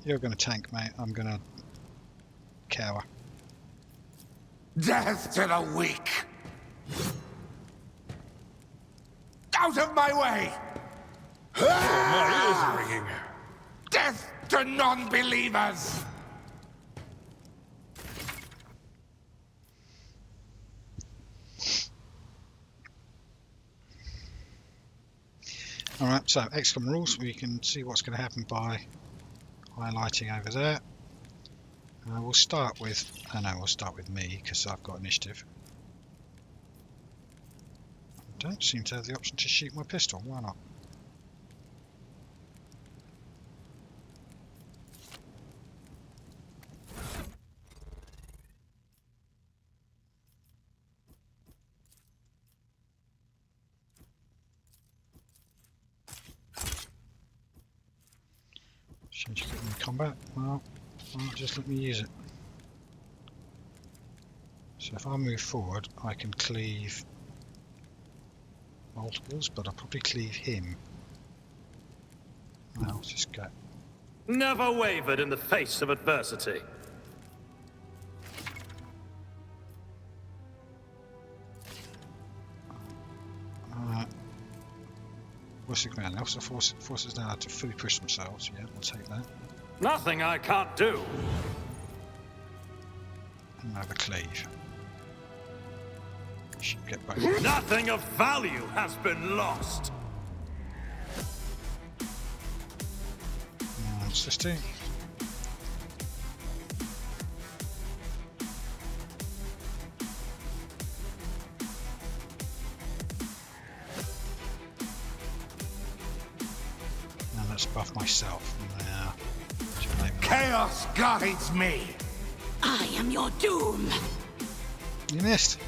You're going to tank, mate. I'm going to cower. Death to the weak! Out of my way! Oh, my ears are ringing. Death to non-believers! Alright, so XCOM rules. We can see what's going to happen by highlighting over there. We'll start with... we'll start with me because I've got initiative. Don't seem to have the option to shoot my pistol. Why not? Change it in combat. Well, just let me use it. So if I move forward, I can cleave multiples, but I'll probably cleave him. Now, let's just go. Never wavered in the face of adversity. What's the command? Also forces now to fully push themselves. Yeah, we'll take that. Nothing I can't do. And now the cleave. Should get back. Nothing of value has been lost. What's this do? Now let's buff myself. Now, chaos guides me. I am your doom. You missed.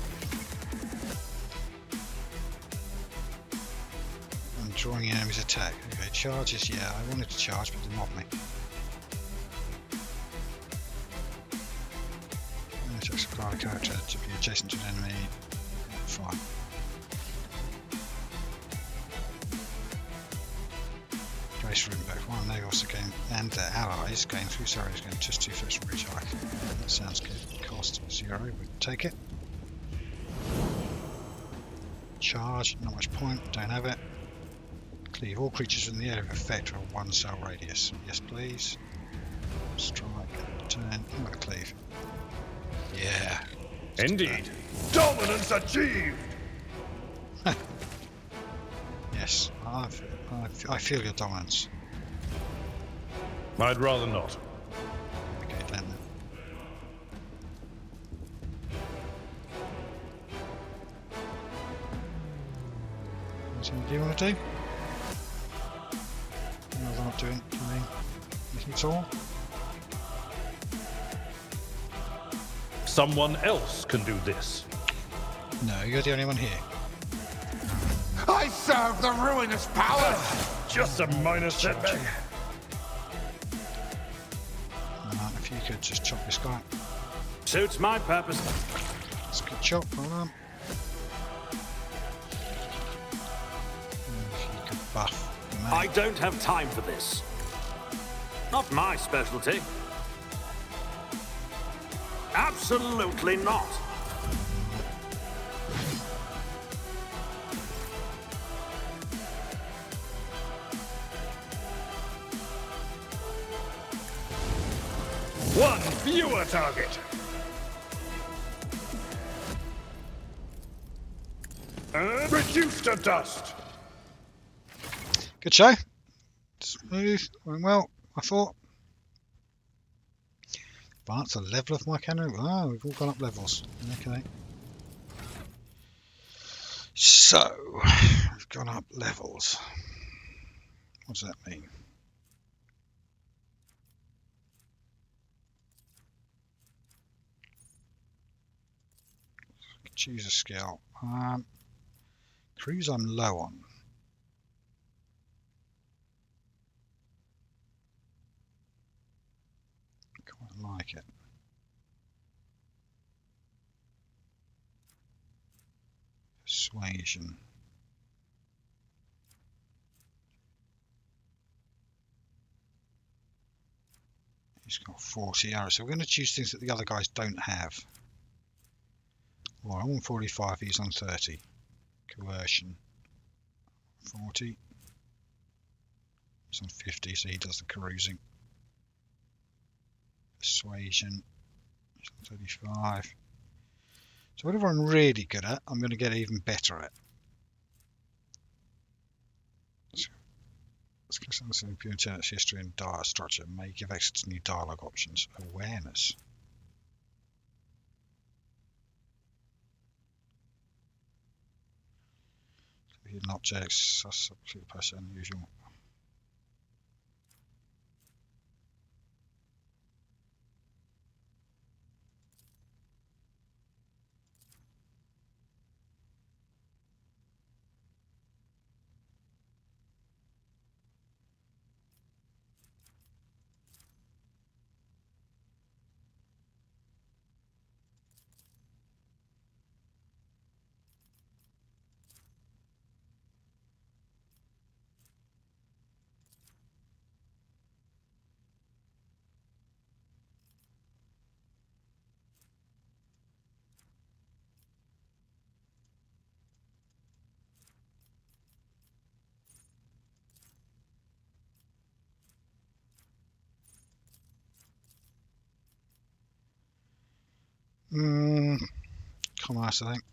I'm drawing enemy's attack. Okay, charges. Yeah, I wanted to charge, but they mobbed me. Attacks require a character to be adjacent to an enemy. Fine. this room back one. They also gain, and their allies gain through Serren's going just 2 first bridge high. That sounds good. Cost 0. We'll take it. Charge, not much point, don't have it. Cleave all creatures in the area of effect for a 1 cell radius. Yes, please. Strike, turn. I'm going to cleave. Yeah. Indeed. Dominance achieved! Yes, I feel your dominance. I'd rather not. Okay, then. Anything you want to do? No, they're not doing anything at all. Someone else can do this. No, you're the only one here. I serve the ruinous power! Just a minor setback. If you could just chop this guy. Suits my purpose. That's a good chop, hold on. If you could buff the man. I don't have time for this. Not my specialty. Absolutely not. One fewer target. Reduced to dust. Good show. Smooth, went well, I thought. Advance the level of my cannon. Ah, we've all gone up levels. Okay. So, we've gone up levels. What does that mean? Choose a skill. Cruise I'm low on. Quite like it. Persuasion. He's got 40 arrows, so we're going to choose things that the other guys don't have. Well, I'm on 45, he's on 30. Coercion. 40. He's on 50, so he does the carousing. Persuasion. He's on 35. So whatever I'm really good at, I'm going to get even better at. So, let's click on the Imperial Tenant's history and dial structure. May give access to new dialogue options. Awareness. Hidden objects, substitute passive unusual. Commerce, I think.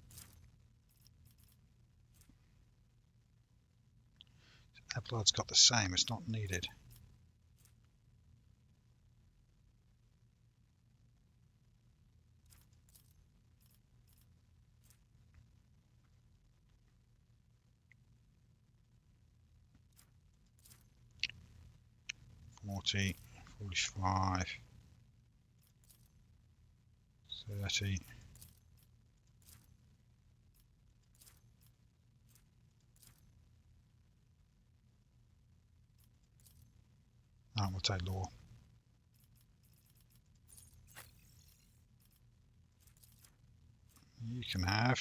Upload's got the same, it's not needed. $40, $45, $30. Oh, we'll take law. You can have.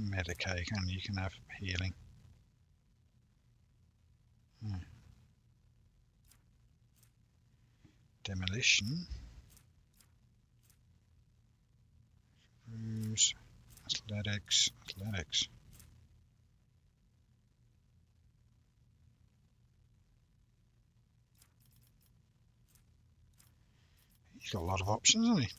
Medicae, and you can have healing. Demolition. Cruise. Athletics. Athletics. He's got a lot of options, hasn't he?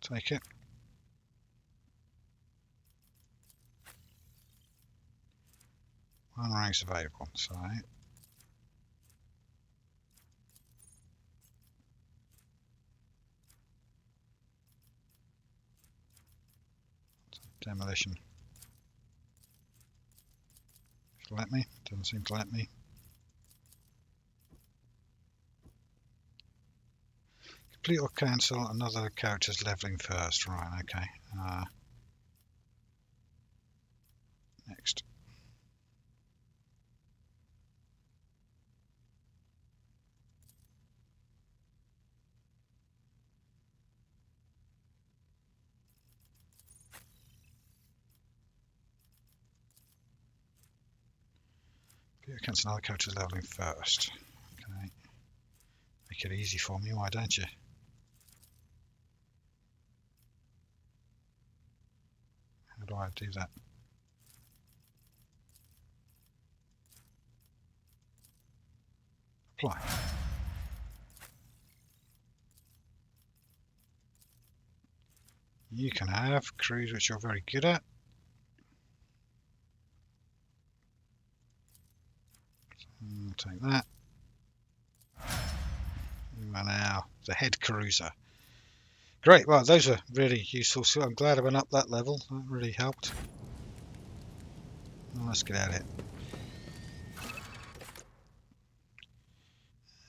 Take it. One rank's available, so demolition. Let me? Doesn't seem to let me. Complete or cancel another character's leveling first. Right, okay. Next. Cancel another character's leveling first. Okay. Make it easy for me, why don't you? How do I do that? Apply. You can have crews which you're very good at. I'll take that. You are now the head cruiser. Great, well those are really useful, so I'm glad I went up that level, that really helped. Well, let's get at it.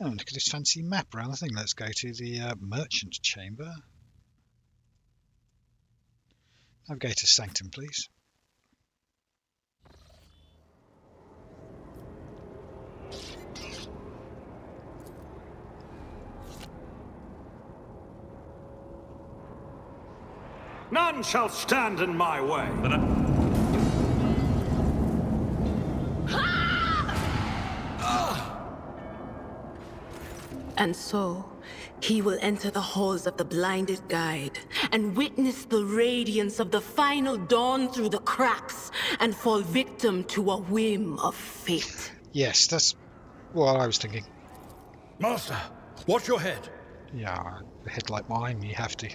Oh, look at this fancy map around the thing. Let's go to the merchant chamber. Navigator Sanctum, please. None shall stand in my way. And so, he will enter the halls of the blinded guide and witness the radiance of the final dawn through the cracks and fall victim to a whim of fate. Yes, that's what I was thinking. Master, watch your head. Yeah, a head like mine, you have to.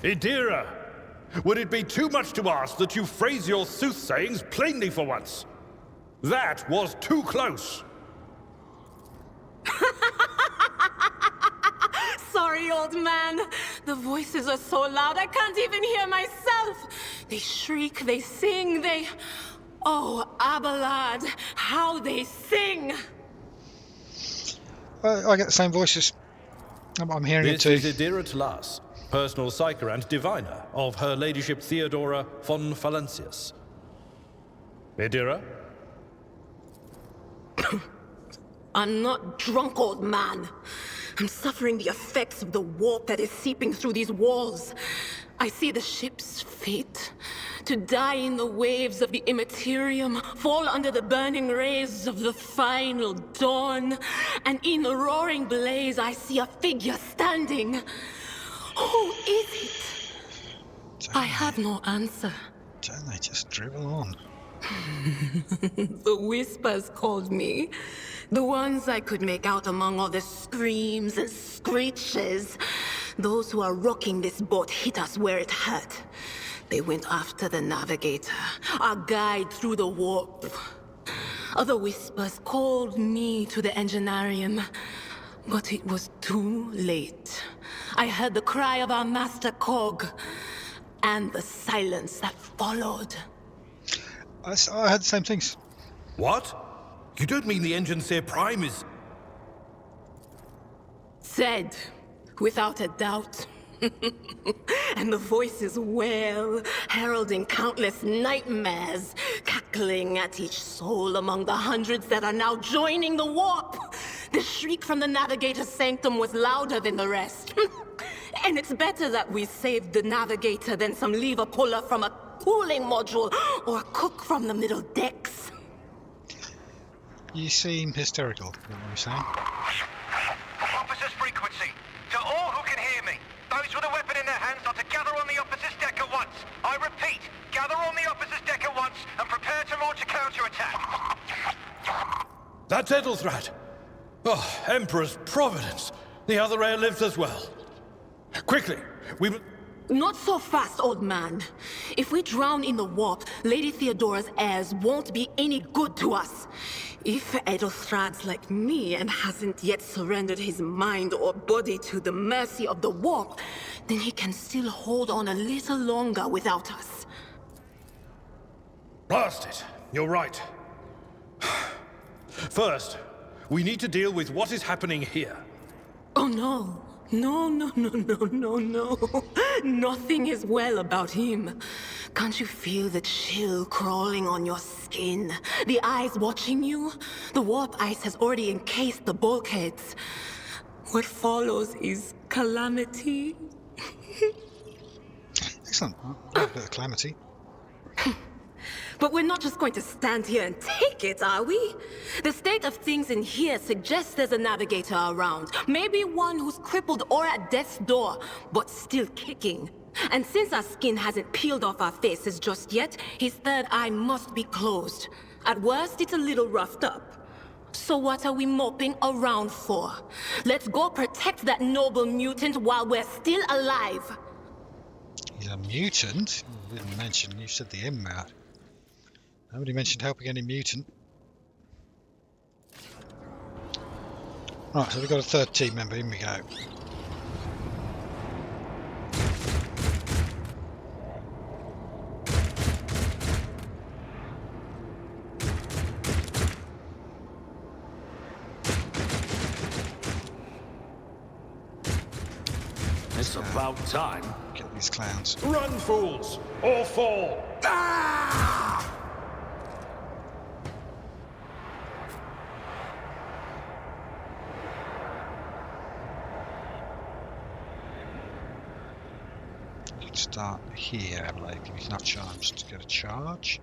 Idira, would it be too much to ask that you phrase your soothsayings plainly for once? That was too close. Sorry, old man. The voices are so loud I can't even hear myself. They shriek, they sing, they... Oh, Abelard, how they sing! I get the same voices. I'm hearing it too. This is Idira Tlas, personal psyker and diviner of Her Ladyship Theodora von Valencius. Idira? I'm not drunk, old man. I'm suffering the effects of the warp that is seeping through these walls. I see the ship's fate, to die in the waves of the Immaterium, fall under the burning rays of the final dawn, and in the roaring blaze I see a figure standing. Who is it? I have no answer. Don't they just dribble on? The whispers called me. The ones I could make out among all the screams and screeches. Those who are rocking this boat hit us where it hurt. They went after the Navigator, our guide through the warp. Other whispers called me to the engineerium, but it was too late. I heard the cry of our master Cog, and the silence that followed. I heard the same things. What? You don't mean the Engineer Prime is... Said, without a doubt. And the voices wail, heralding countless nightmares, cackling at each soul among the hundreds that are now joining the warp. The shriek from the Navigator's sanctum was louder than the rest. And it's better that we saved the Navigator than some lever puller from a cooling module or a cook from the middle decks. You seem hysterical, is that what you're saying? Officer's frequency. To all who can hear me, those with a weapon in their hands are to gather on the officer's deck at once. I repeat, gather on the officer's deck at once and prepare to launch a counterattack. That's Ethelthrat. Oh, Emperor's Providence. The other heir lives as well. Quickly, we... Not so fast, old man. If we drown in the warp, Lady Theodora's heirs won't be any good to us. If Ethelthrad's like me and hasn't yet surrendered his mind or body to the mercy of the warp, then he can still hold on a little longer without us. Blast it. You're right. First, we need to deal with what is happening here. Oh no. No. Nothing is well about him. Can't you feel the chill crawling on your skin? The eyes watching you? The warp ice has already encased the bulkheads. What follows is calamity. Excellent. A bit of calamity. But we're not just going to stand here and take it, are we? The state of things in here suggests there's a Navigator around. Maybe one who's crippled or at death's door, but still kicking. And since our skin hasn't peeled off our faces just yet, his third eye must be closed. At worst, it's a little roughed up. So what are we moping around for? Let's go protect that noble mutant while we're still alive. He's a mutant? You didn't mention, you said the M word. Nobody mentioned helping any mutant. Right, so we've got a third team member. In we go. It's about time. Get these clowns. Run, fools, or fall! Ah! Start here, I believe. Give you enough chance to get a charge.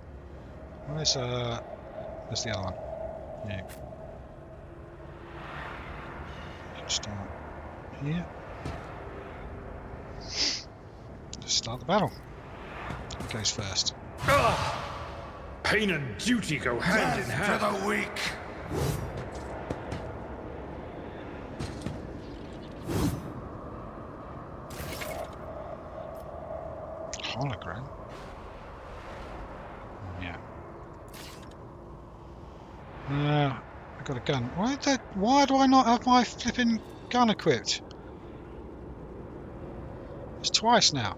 Where's the other one? Yeah. Start here. Just start the battle. Who goes first? Pain and duty go hand in hand. For the weak. Hologram? Yeah. I got a gun. Why do I not have my flipping gun equipped? It's twice now.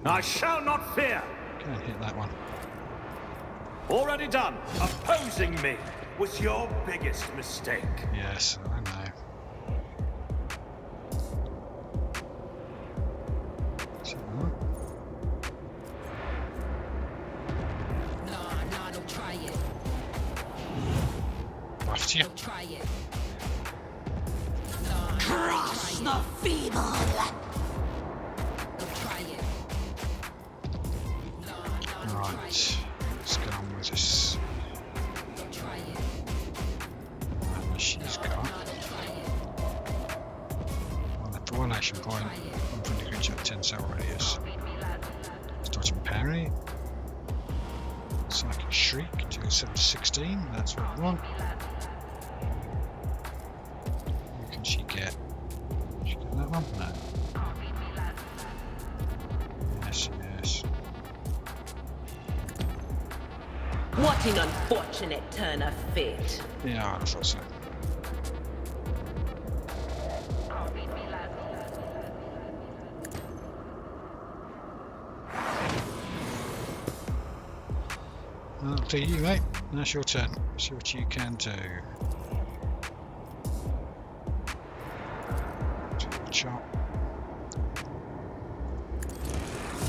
I shall not fear. Go and hit that one. Already done. Opposing me was your biggest mistake. Yes, I know. Nah, don't try it. Buffed you. Don't try it. Crush the feeble. Don't try it. Right, let's go on with this. Don't try it. And she's got on the coordination point. I'm from the creature at 10 cell radius. Let's dodge and parry. Psychic Shriek, 2/7/16, that's what we want. What can she get? Can she get that one? No. Yes, yes. What an unfortunate turn of fate. Yeah, I thought so. Up to you, mate. That's your turn. See what you can do. Chop.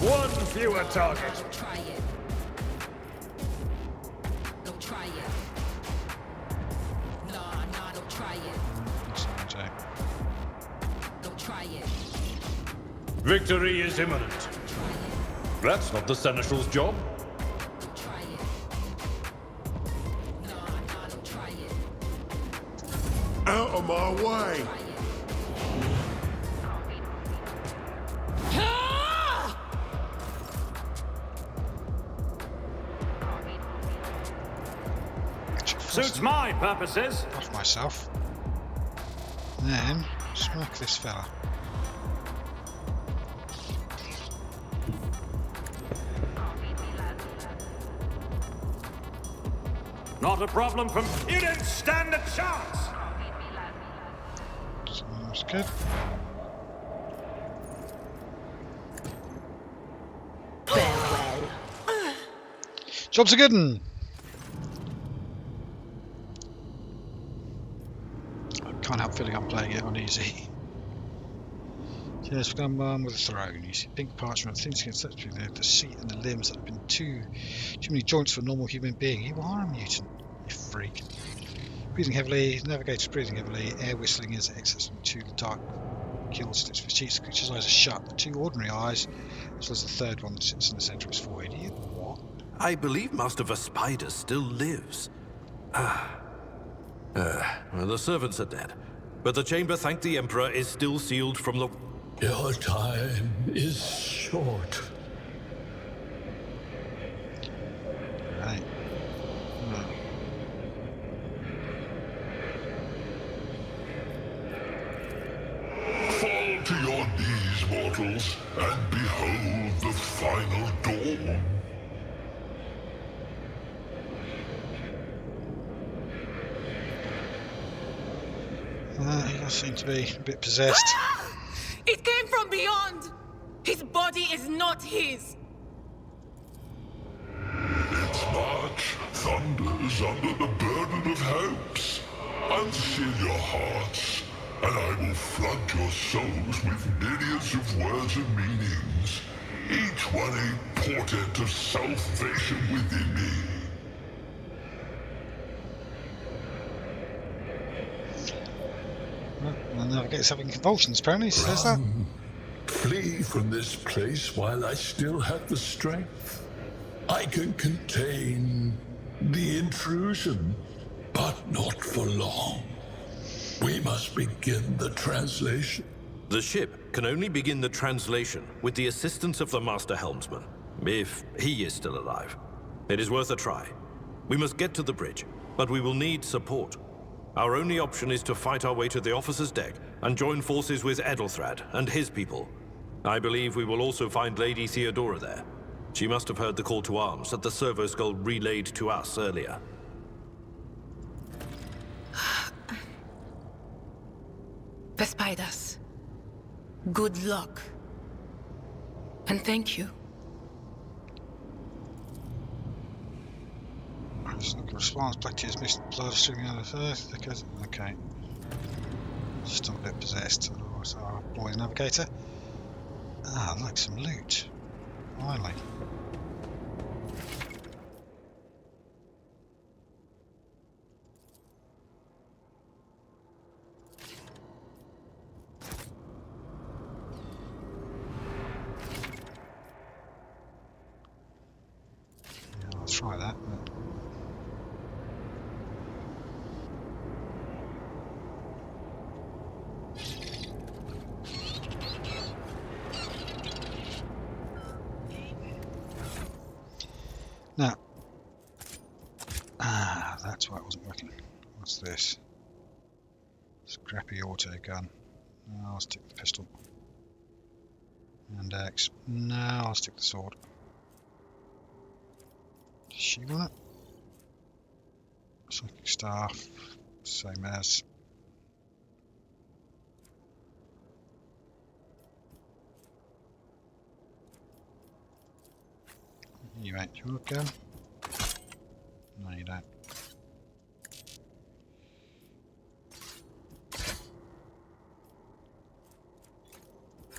One fewer target. Try it. Don't try it. Nah, don't try it. Don't try it. Victory is imminent. That's not the Seneschal's job. Out of my way! Suits my purposes. Off myself. Then smoke this fella. Not a problem from... You didn't stand a chance! Sounds good. Farewell. Job's a good one. I can't help feeling I'm playing it on easy. Yes, we've done with a throne. You see pink parchment, things against that between the seat and the limbs that have been too many joints for a normal human being. You are a mutant, you freak. Breathing heavily, navigator's breathing heavily, air whistling as it exits into the dark kill slips for cheeks. The creature's eyes are shut. The two ordinary eyes, as well as the third one that sits in the centre of his forehead. You what? I believe Master Vespider still lives. Well, the servants are dead. But the chamber, thank the Emperor, is still sealed from the... Your time is short. Right. Fall to your knees, mortals, and behold the final dawn. He does seem to be a bit possessed. It came from beyond! His body is not his! Its march thunders under the burden of hopes. Unseal your hearts, and I will flood your souls with myriads of words and meanings, each one a portent of salvation within me. The navigator's having convulsions, apparently, he says that. Flee from this place while I still have the strength. I can contain the intrusion, but not for long. We must begin the translation. The ship can only begin the translation with the assistance of the Master Helmsman, if he is still alive. It is worth a try. We must get to the bridge, but we will need support. Our only option is to fight our way to the officer's deck and join forces with Edelthrad and his people. I believe we will also find Lady Theodora there. She must have heard the call to arms that the servo skull relayed to us earlier. Vespidas, good luck. And thank you. Just look at response. Black tears, missed blood streaming out of the earth. Okay. Still a bit possessed. So our boy navigator. Ah, I like some loot. Finally. Yeah, I'll try that. Now, that's why it wasn't working. What's this? Scrappy auto gun. No, I'll stick with the pistol. And axe. No, I'll stick with the sword. Does she want it? Psychic staff. Same as. You ain't. Do you want a gun? No, you don't.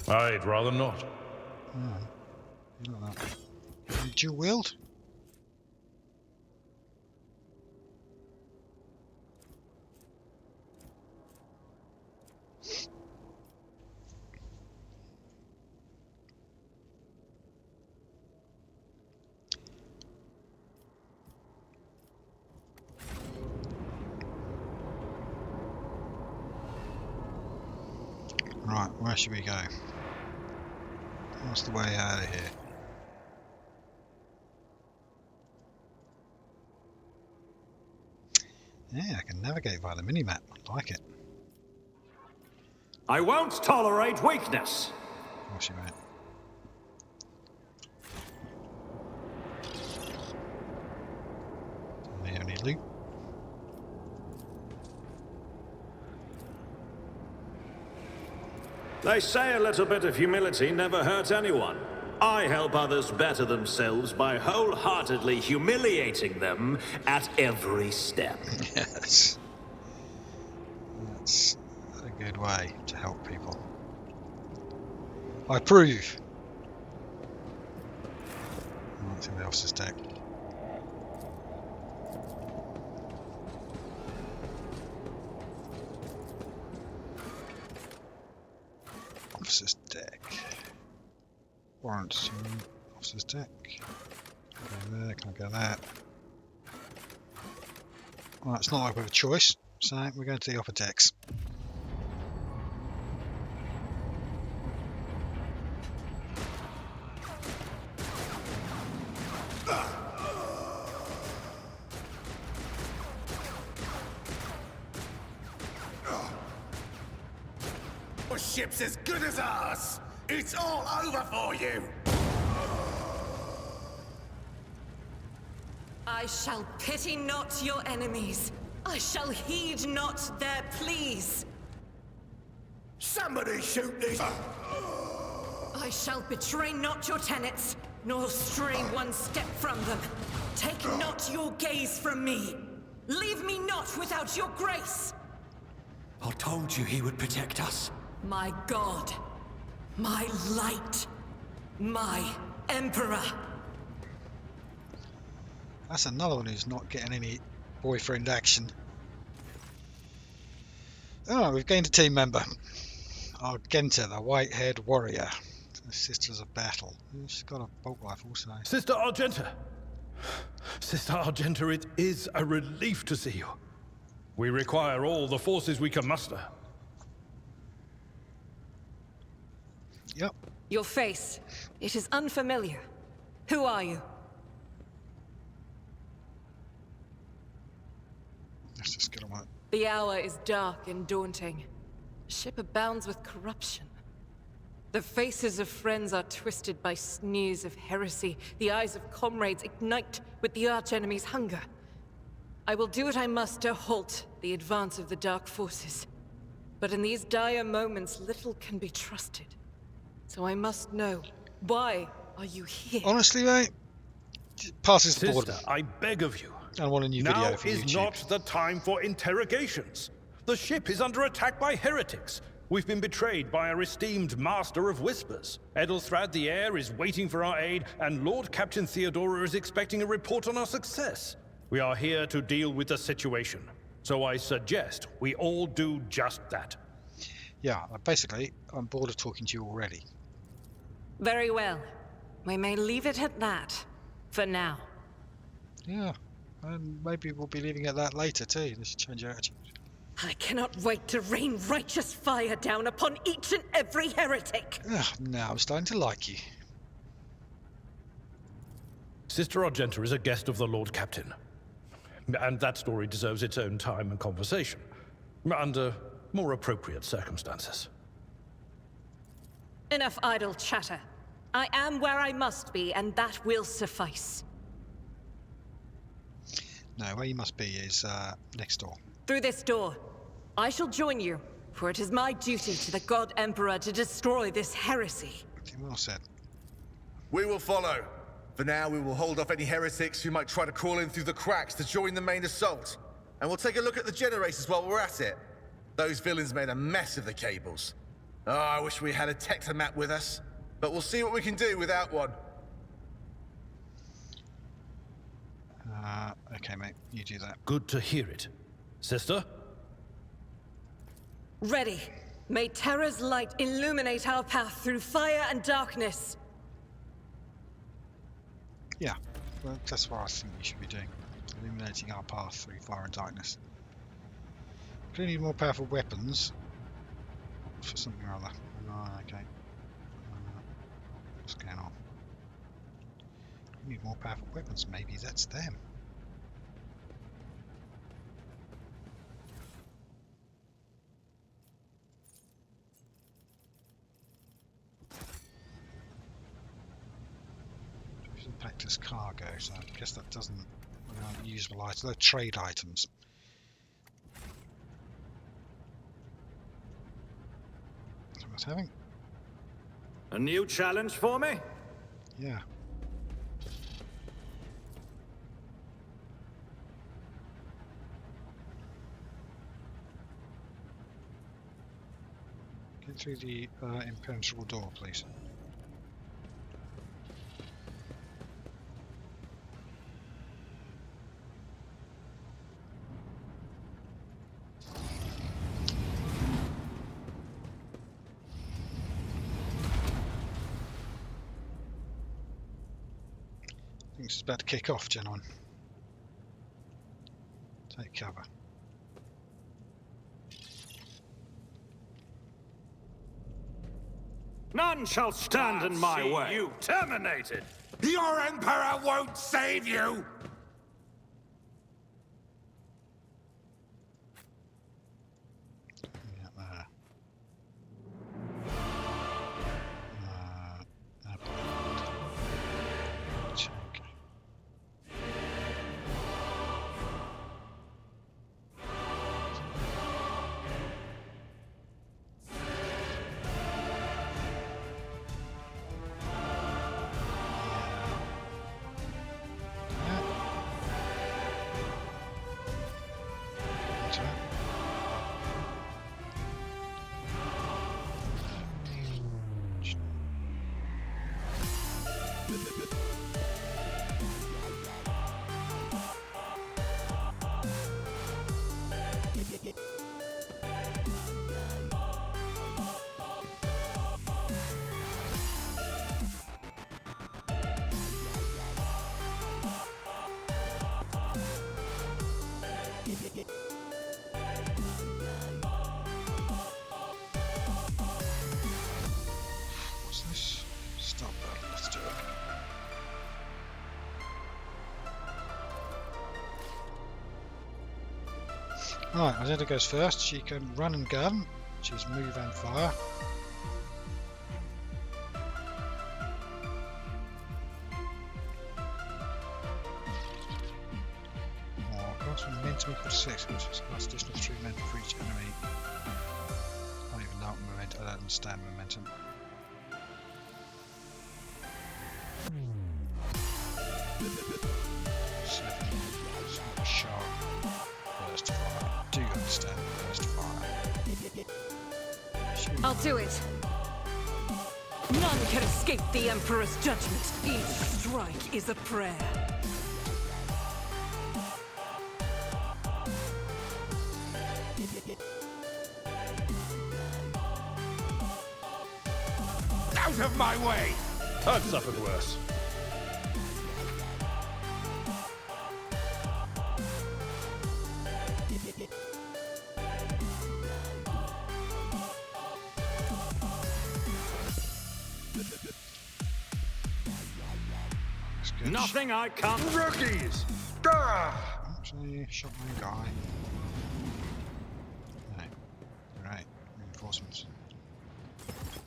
I'd rather not. No, you like that. Dual wield? Right, where should we go? What's the way out of here? Yeah, I can navigate via the minimap. I like it. I won't tolerate weakness. Of course you won't. The only loot. They say a little bit of humility never hurts anyone. I help others better themselves by wholeheartedly humiliating them at every step. Yes. That's a good way to help people. I approve. What's in the officer's deck? Officer's deck. Warrants. Officer's deck. Can't go there, can't go there. Well, it's not like we have a choice, so we're going to the upper decks. Your ship's as good as ours! It's all over for you! I shall pity not your enemies. I shall heed not their pleas. Somebody shoot these... I shall betray not your tenets, nor stray one step from them. Take not your gaze from me. Leave me not without your grace. I told you he would protect us. My God, my light, my Emperor. That's another one who's not getting any boyfriend action. Oh, we've gained a team member. Argenta, the white-haired warrior. The Sisters of Battle. She's got a bolt rifle, so... Sister Argenta! Sister Argenta, it is a relief to see you. We require all the forces we can muster. Yep. Your face, it is unfamiliar. Who are you? Let's just get on with it. The hour is dark and daunting. The ship abounds with corruption. The faces of friends are twisted by sneers of heresy. The eyes of comrades ignite with the archenemy's hunger. I will do what I must to halt the advance of the dark forces. But in these dire moments, little can be trusted. So I must know, why are you here? Honestly, mate, passes the board. Sister, I beg of you. I want a new video for YouTube. Now is not the time for interrogations. The ship is under attack by heretics. We've been betrayed by our esteemed Master of Whispers. Edelthrad the Heir is waiting for our aid, and Lord Captain Theodora is expecting a report on our success. We are here to deal with the situation. So I suggest we all do just that. Yeah, basically, I'm bored of talking to you already. Very well. We may leave it at that. For now. Yeah, and maybe we'll be leaving at that later too. Let's change your attitude. I cannot wait to rain righteous fire down upon each and every heretic. Now I'm starting to like you. Sister Argenta is a guest of the Lord Captain. And that story deserves its own time and conversation, under more appropriate circumstances. Enough idle chatter. I am where I must be, and that will suffice. No, where you must be is next door. Through this door. I shall join you, for it is my duty to the God Emperor to destroy this heresy. Well said. We will follow. For now, we will hold off any heretics who might try to crawl in through the cracks to join the main assault. And we'll take a look at the generators while we're at it. Those villains made a mess of the cables. Oh, I wish we had a Tectomap with us. But we'll see what we can do without one. Okay, mate. You do that. Good to hear it. Sister? Ready. May Terra's light illuminate our path through fire and darkness. Yeah, well, that's what I think you should be doing. Illuminating our path through fire and darkness. We need more powerful weapons for something or other. Oh, okay. What's going on? We need more powerful weapons. Maybe that's them. Packed as cargo, so I guess that doesn't usable items. They're trade items. So what's having? A new challenge for me? Yeah. Get through the impenetrable door, please. It's about to kick off, gentlemen. Take cover. None shall stand in my way. You terminated. Your Emperor won't save you! Alright, Azenda goes first. She can run and gun, which is move and fire. Cost momentum equals 6, which is plus additional 3 momentum for each enemy. I don't even know what momentum, I don't understand momentum. It's not sharp. Burst fire. Do you understand burst fire? I'll do it. None can escape the Emperor's judgment. Each strike is a prayer. Out of my way! I've suffered worse. Nothing I can't. Rookies! Actually, Okay, shot my guy. Right, reinforcements.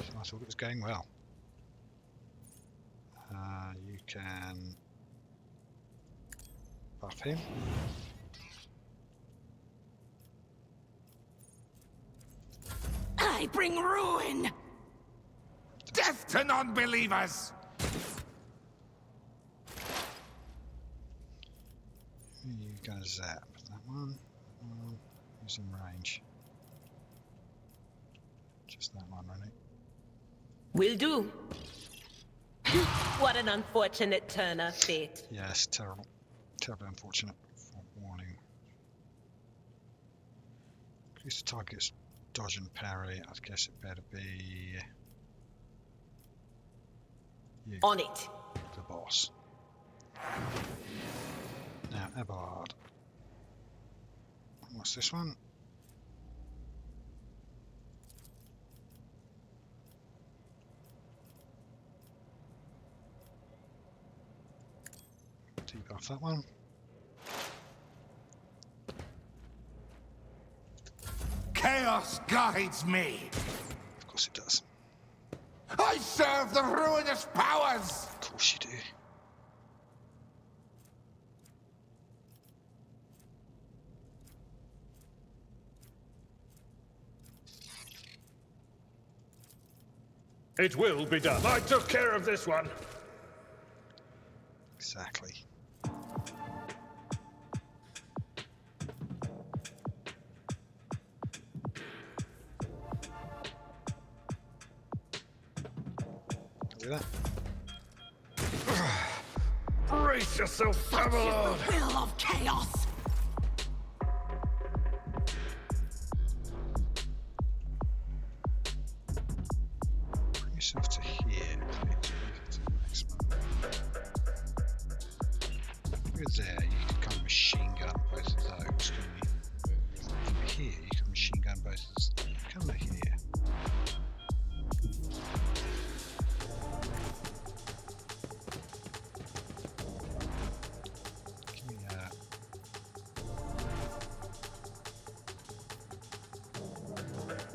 I thought it was going well. You can buff him. I bring ruin! Death to non-believers! You gonna zap that one? Who's in range? Just that one, really. Will do. What an unfortunate turn of fate. Yes, terrible. Terribly unfortunate. Warning. Increase the target's dodge and parry. I guess it better be you. On it. The boss. Now, Abard. What's this one? Debuff that one. Chaos guides me! Of course it does. I serve the ruinous powers! Of course you do. It will be done. I took care of this one. Exactly. Do that. Brace yourself, Camelot! The will of chaos! Bring yourself to here, please. To the next one. If you're there, you can kind of machine gun both of those, couldn't you? If you're here, you can machine gun both of those. Come over here.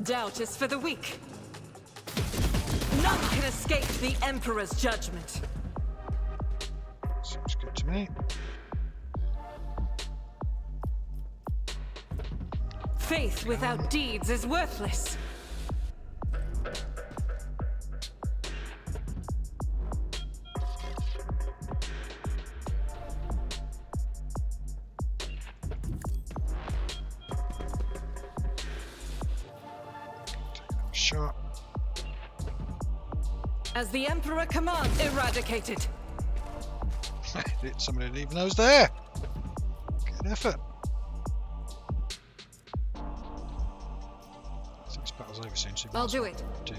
Doubt is for the weak. None can escape the Emperor's judgment. Seems good to me. Faith without deeds is worthless. Shot. As the Emperor commands, eradicated. Somebody didn't even know was there. Good effort. I think this battle's over soon, so I'll do it. Do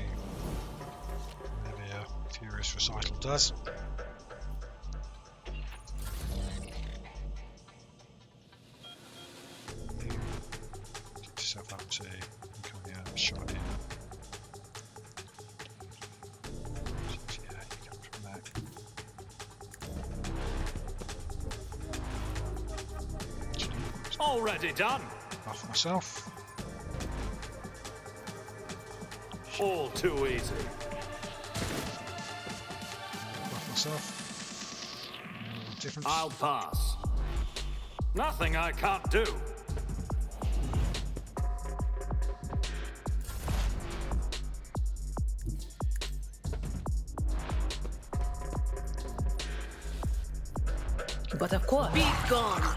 whatever your furious recital does. Get yourself up to shot in. Yeah, you come from that. Already done. Buff myself. All too easy. Buff myself. Difference. I'll pass. Nothing I can't do. But of course. Be gone.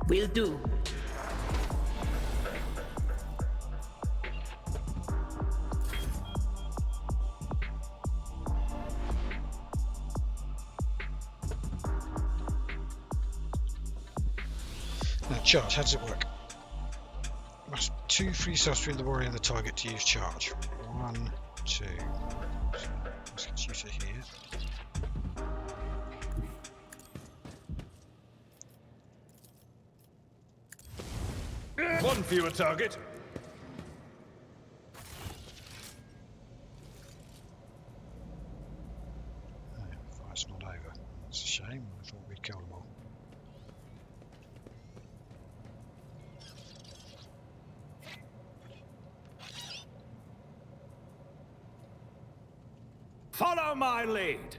Will do. Now, charge, how does it work? Must 2 free cells between the warrior and the target to use charge. 1, 2. So, let's get you to here. One fewer target. Follow my lead!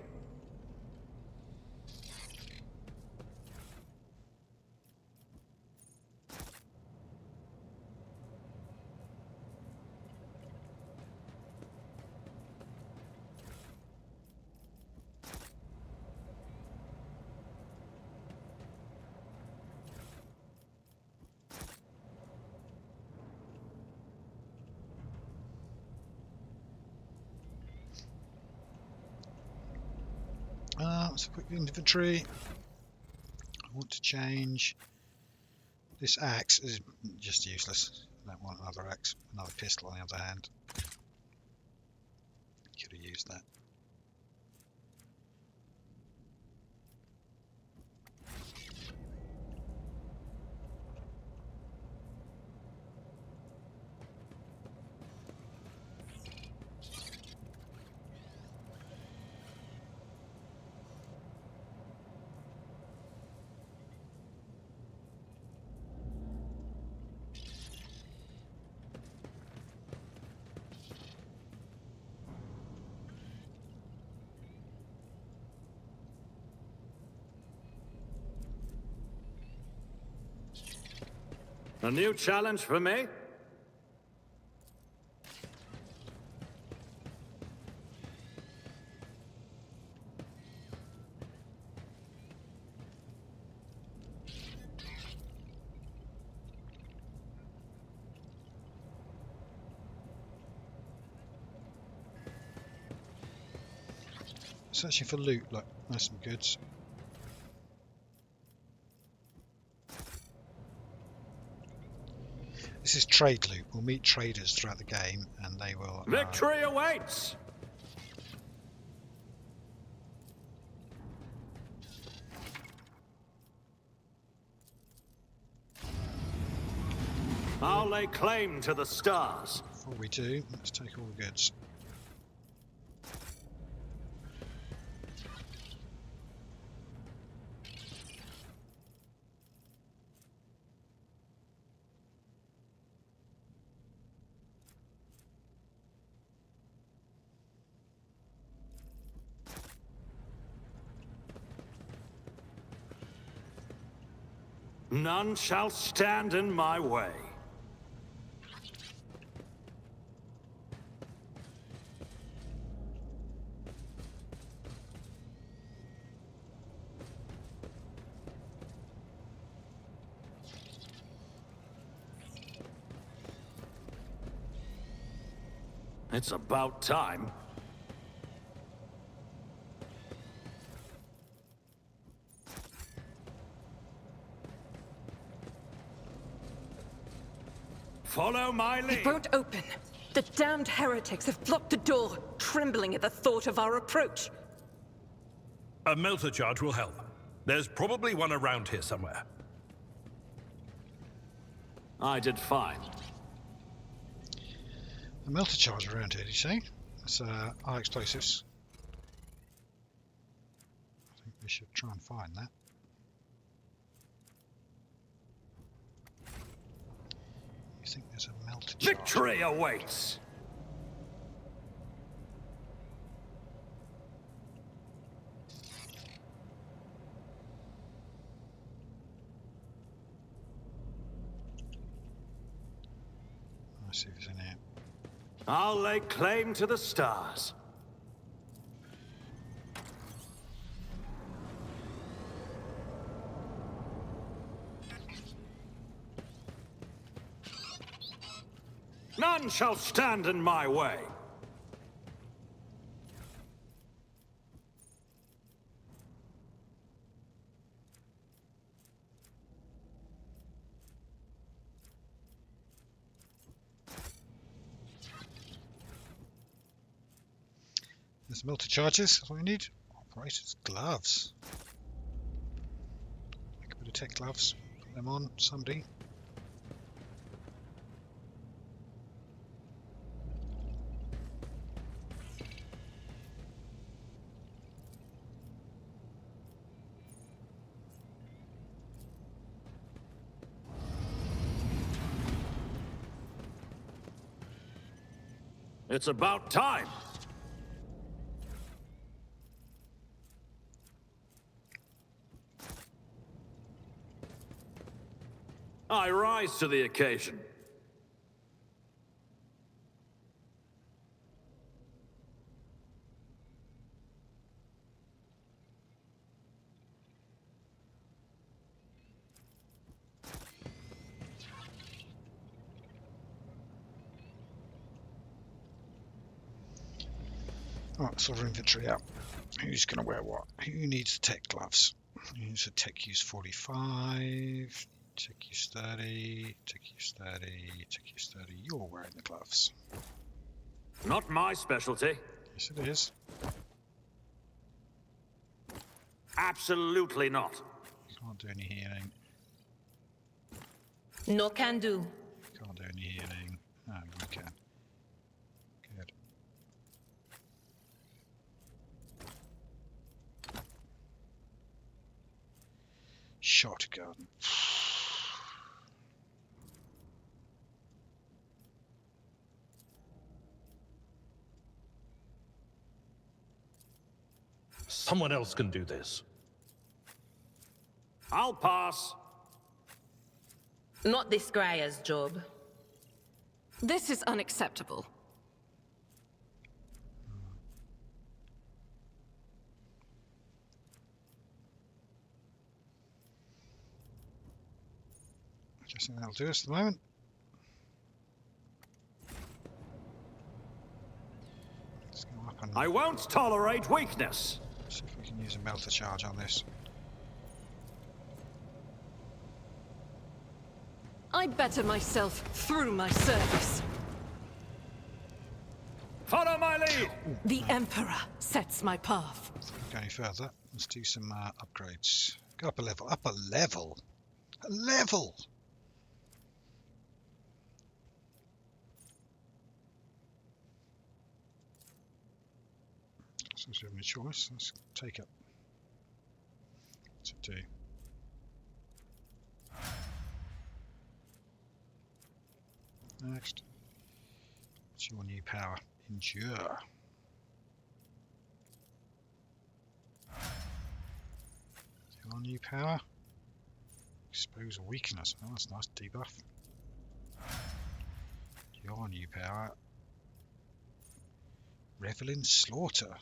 Let's quick inventory. I want to change this axe. Is just useless. I don't want another axe. Another pistol on the other hand. Could have used that. A new challenge for me? Searching for loot, look, there's some goods. This is trade loot. We'll meet traders throughout the game and they will... Victory awaits! I'll lay claim to the stars. Before we do, let's take all the goods. None shall stand in my way. It's about time. Follow my lead. It won't open. The damned heretics have blocked the door, trembling at the thought of our approach. A melter charge will help. There's probably one around here somewhere. I did fine. A melter charge around here, did you say? That's high explosives. I think we should try and find that. You think there's a melter charge? Victory awaits! Let's see if it's in here. I'll lay claim to the stars. None shall stand in my way. There's melter charges, that's what we need. Operator's gloves. Make a bit of tech gloves. Put them on, somebody. It's about time. I rise to the occasion. Alright, silver inventory out. Who's going to wear what? Who needs tech gloves? Who's a tech use 45? Tech use 30. Tech use 30. Tech use 30. You're wearing the gloves. Not my specialty. Yes, it is. Absolutely not. Can't do any healing. No can do. Can't do any healing. Oh, you can. Good. Shotgun. Someone else can do this. I'll pass. Not this Graya's job. This is unacceptable. I think that'll do us at the moment. Let's go up and I won't tolerate weakness. see if we can use a melter charge on this. I better myself through my service. Follow my lead! The Emperor sets my path. Before we go any further, let's do some upgrades. Go up a level. Up a level! A level! Since we have a choice, let's take it. What's it do? Next. What's your new power? Endure. Your new power? Expose weakness. Oh, that's nice. Debuff. Your new power. Revel in slaughter.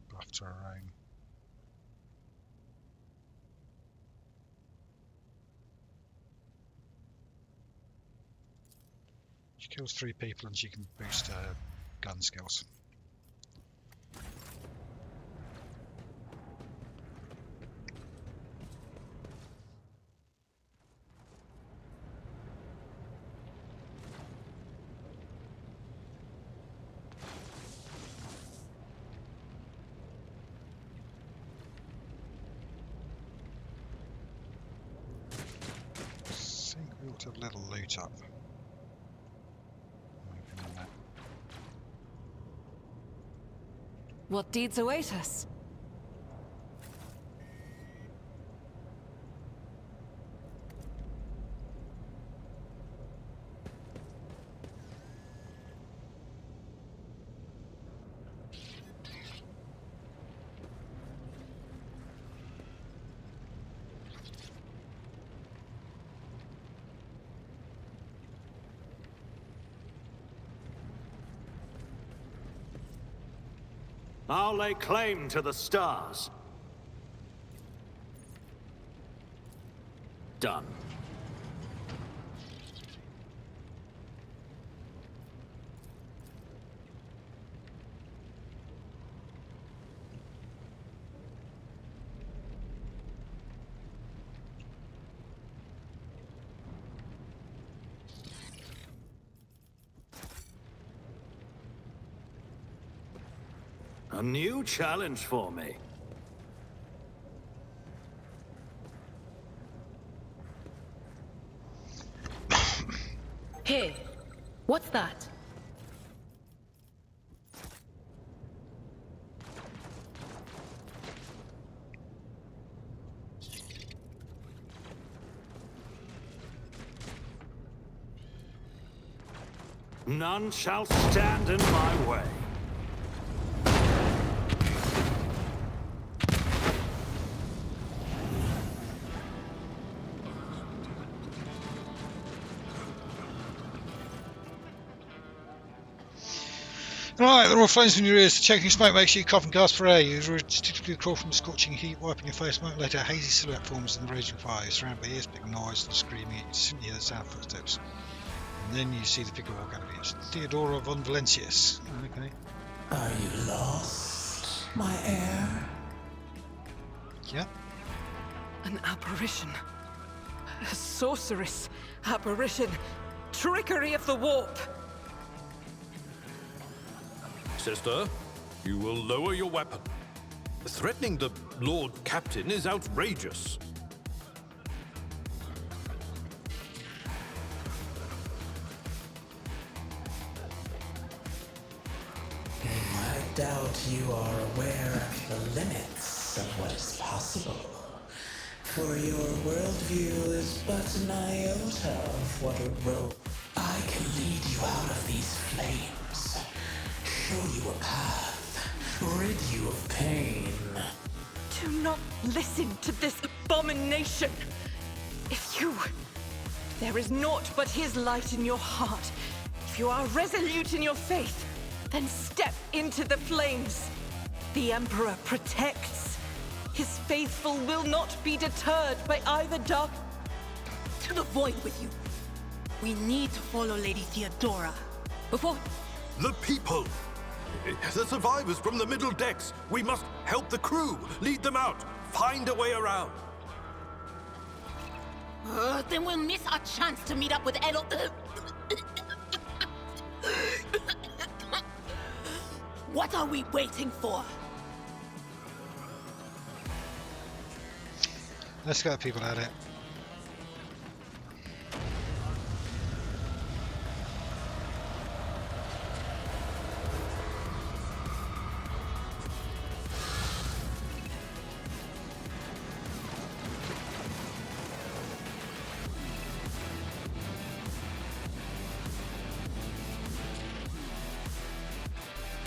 Buff to our own. She kills 3 people and she can boost her gun skills. I think we ought to have a little loot up. What deeds await us? I'll lay claim to the stars. Done. A new challenge for me. Hey, what's that? None shall stand in my way. Right, there are flames in your ears. Checking smoke makes you cough and gasp for air. You typically crawl from the scorching heat, wiping your face. Smoke later, a hazy silhouette forms in the raging fire. You're surrounded by ears, big noise and screaming. You simply hear the sound of footsteps. And then you see the figure walk out of it. Theodora von Valencius. Okay. Are you lost, my heir? Yeah. An apparition. A sorceress apparition. Trickery of the warp. Sister, you will lower your weapon. Threatening the Lord Captain is outrageous. I doubt you are aware of the limits of what is possible. For your worldview is but an iota of what a rope. I can lead you out of these flames, show you a path, rid you of pain. Do not listen to this abomination. There is naught but his light in your heart. If you are resolute in your faith, then step into the flames. The Emperor protects. His faithful will not be deterred by either dark... To the void with you. We need to follow Lady Theodora. Before... The people! The survivors from the middle decks! We must help the crew! Lead them out! Find a way around! Then we'll miss our chance to meet up with Edel... What are we waiting for? Let's get people at it.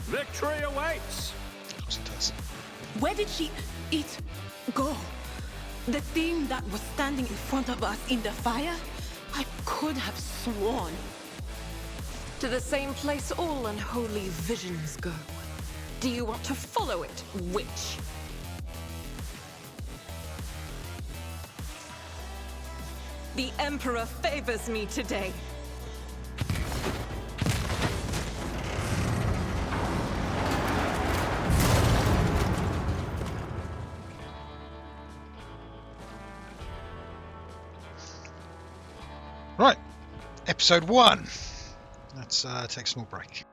Victory awaits! Where did she... go? The thing that was standing in front of us in the fire? I could have sworn. To the same place all unholy visions go. Do you want to follow it, witch? The Emperor favors me today. Right, episode 1. Let's take a small break.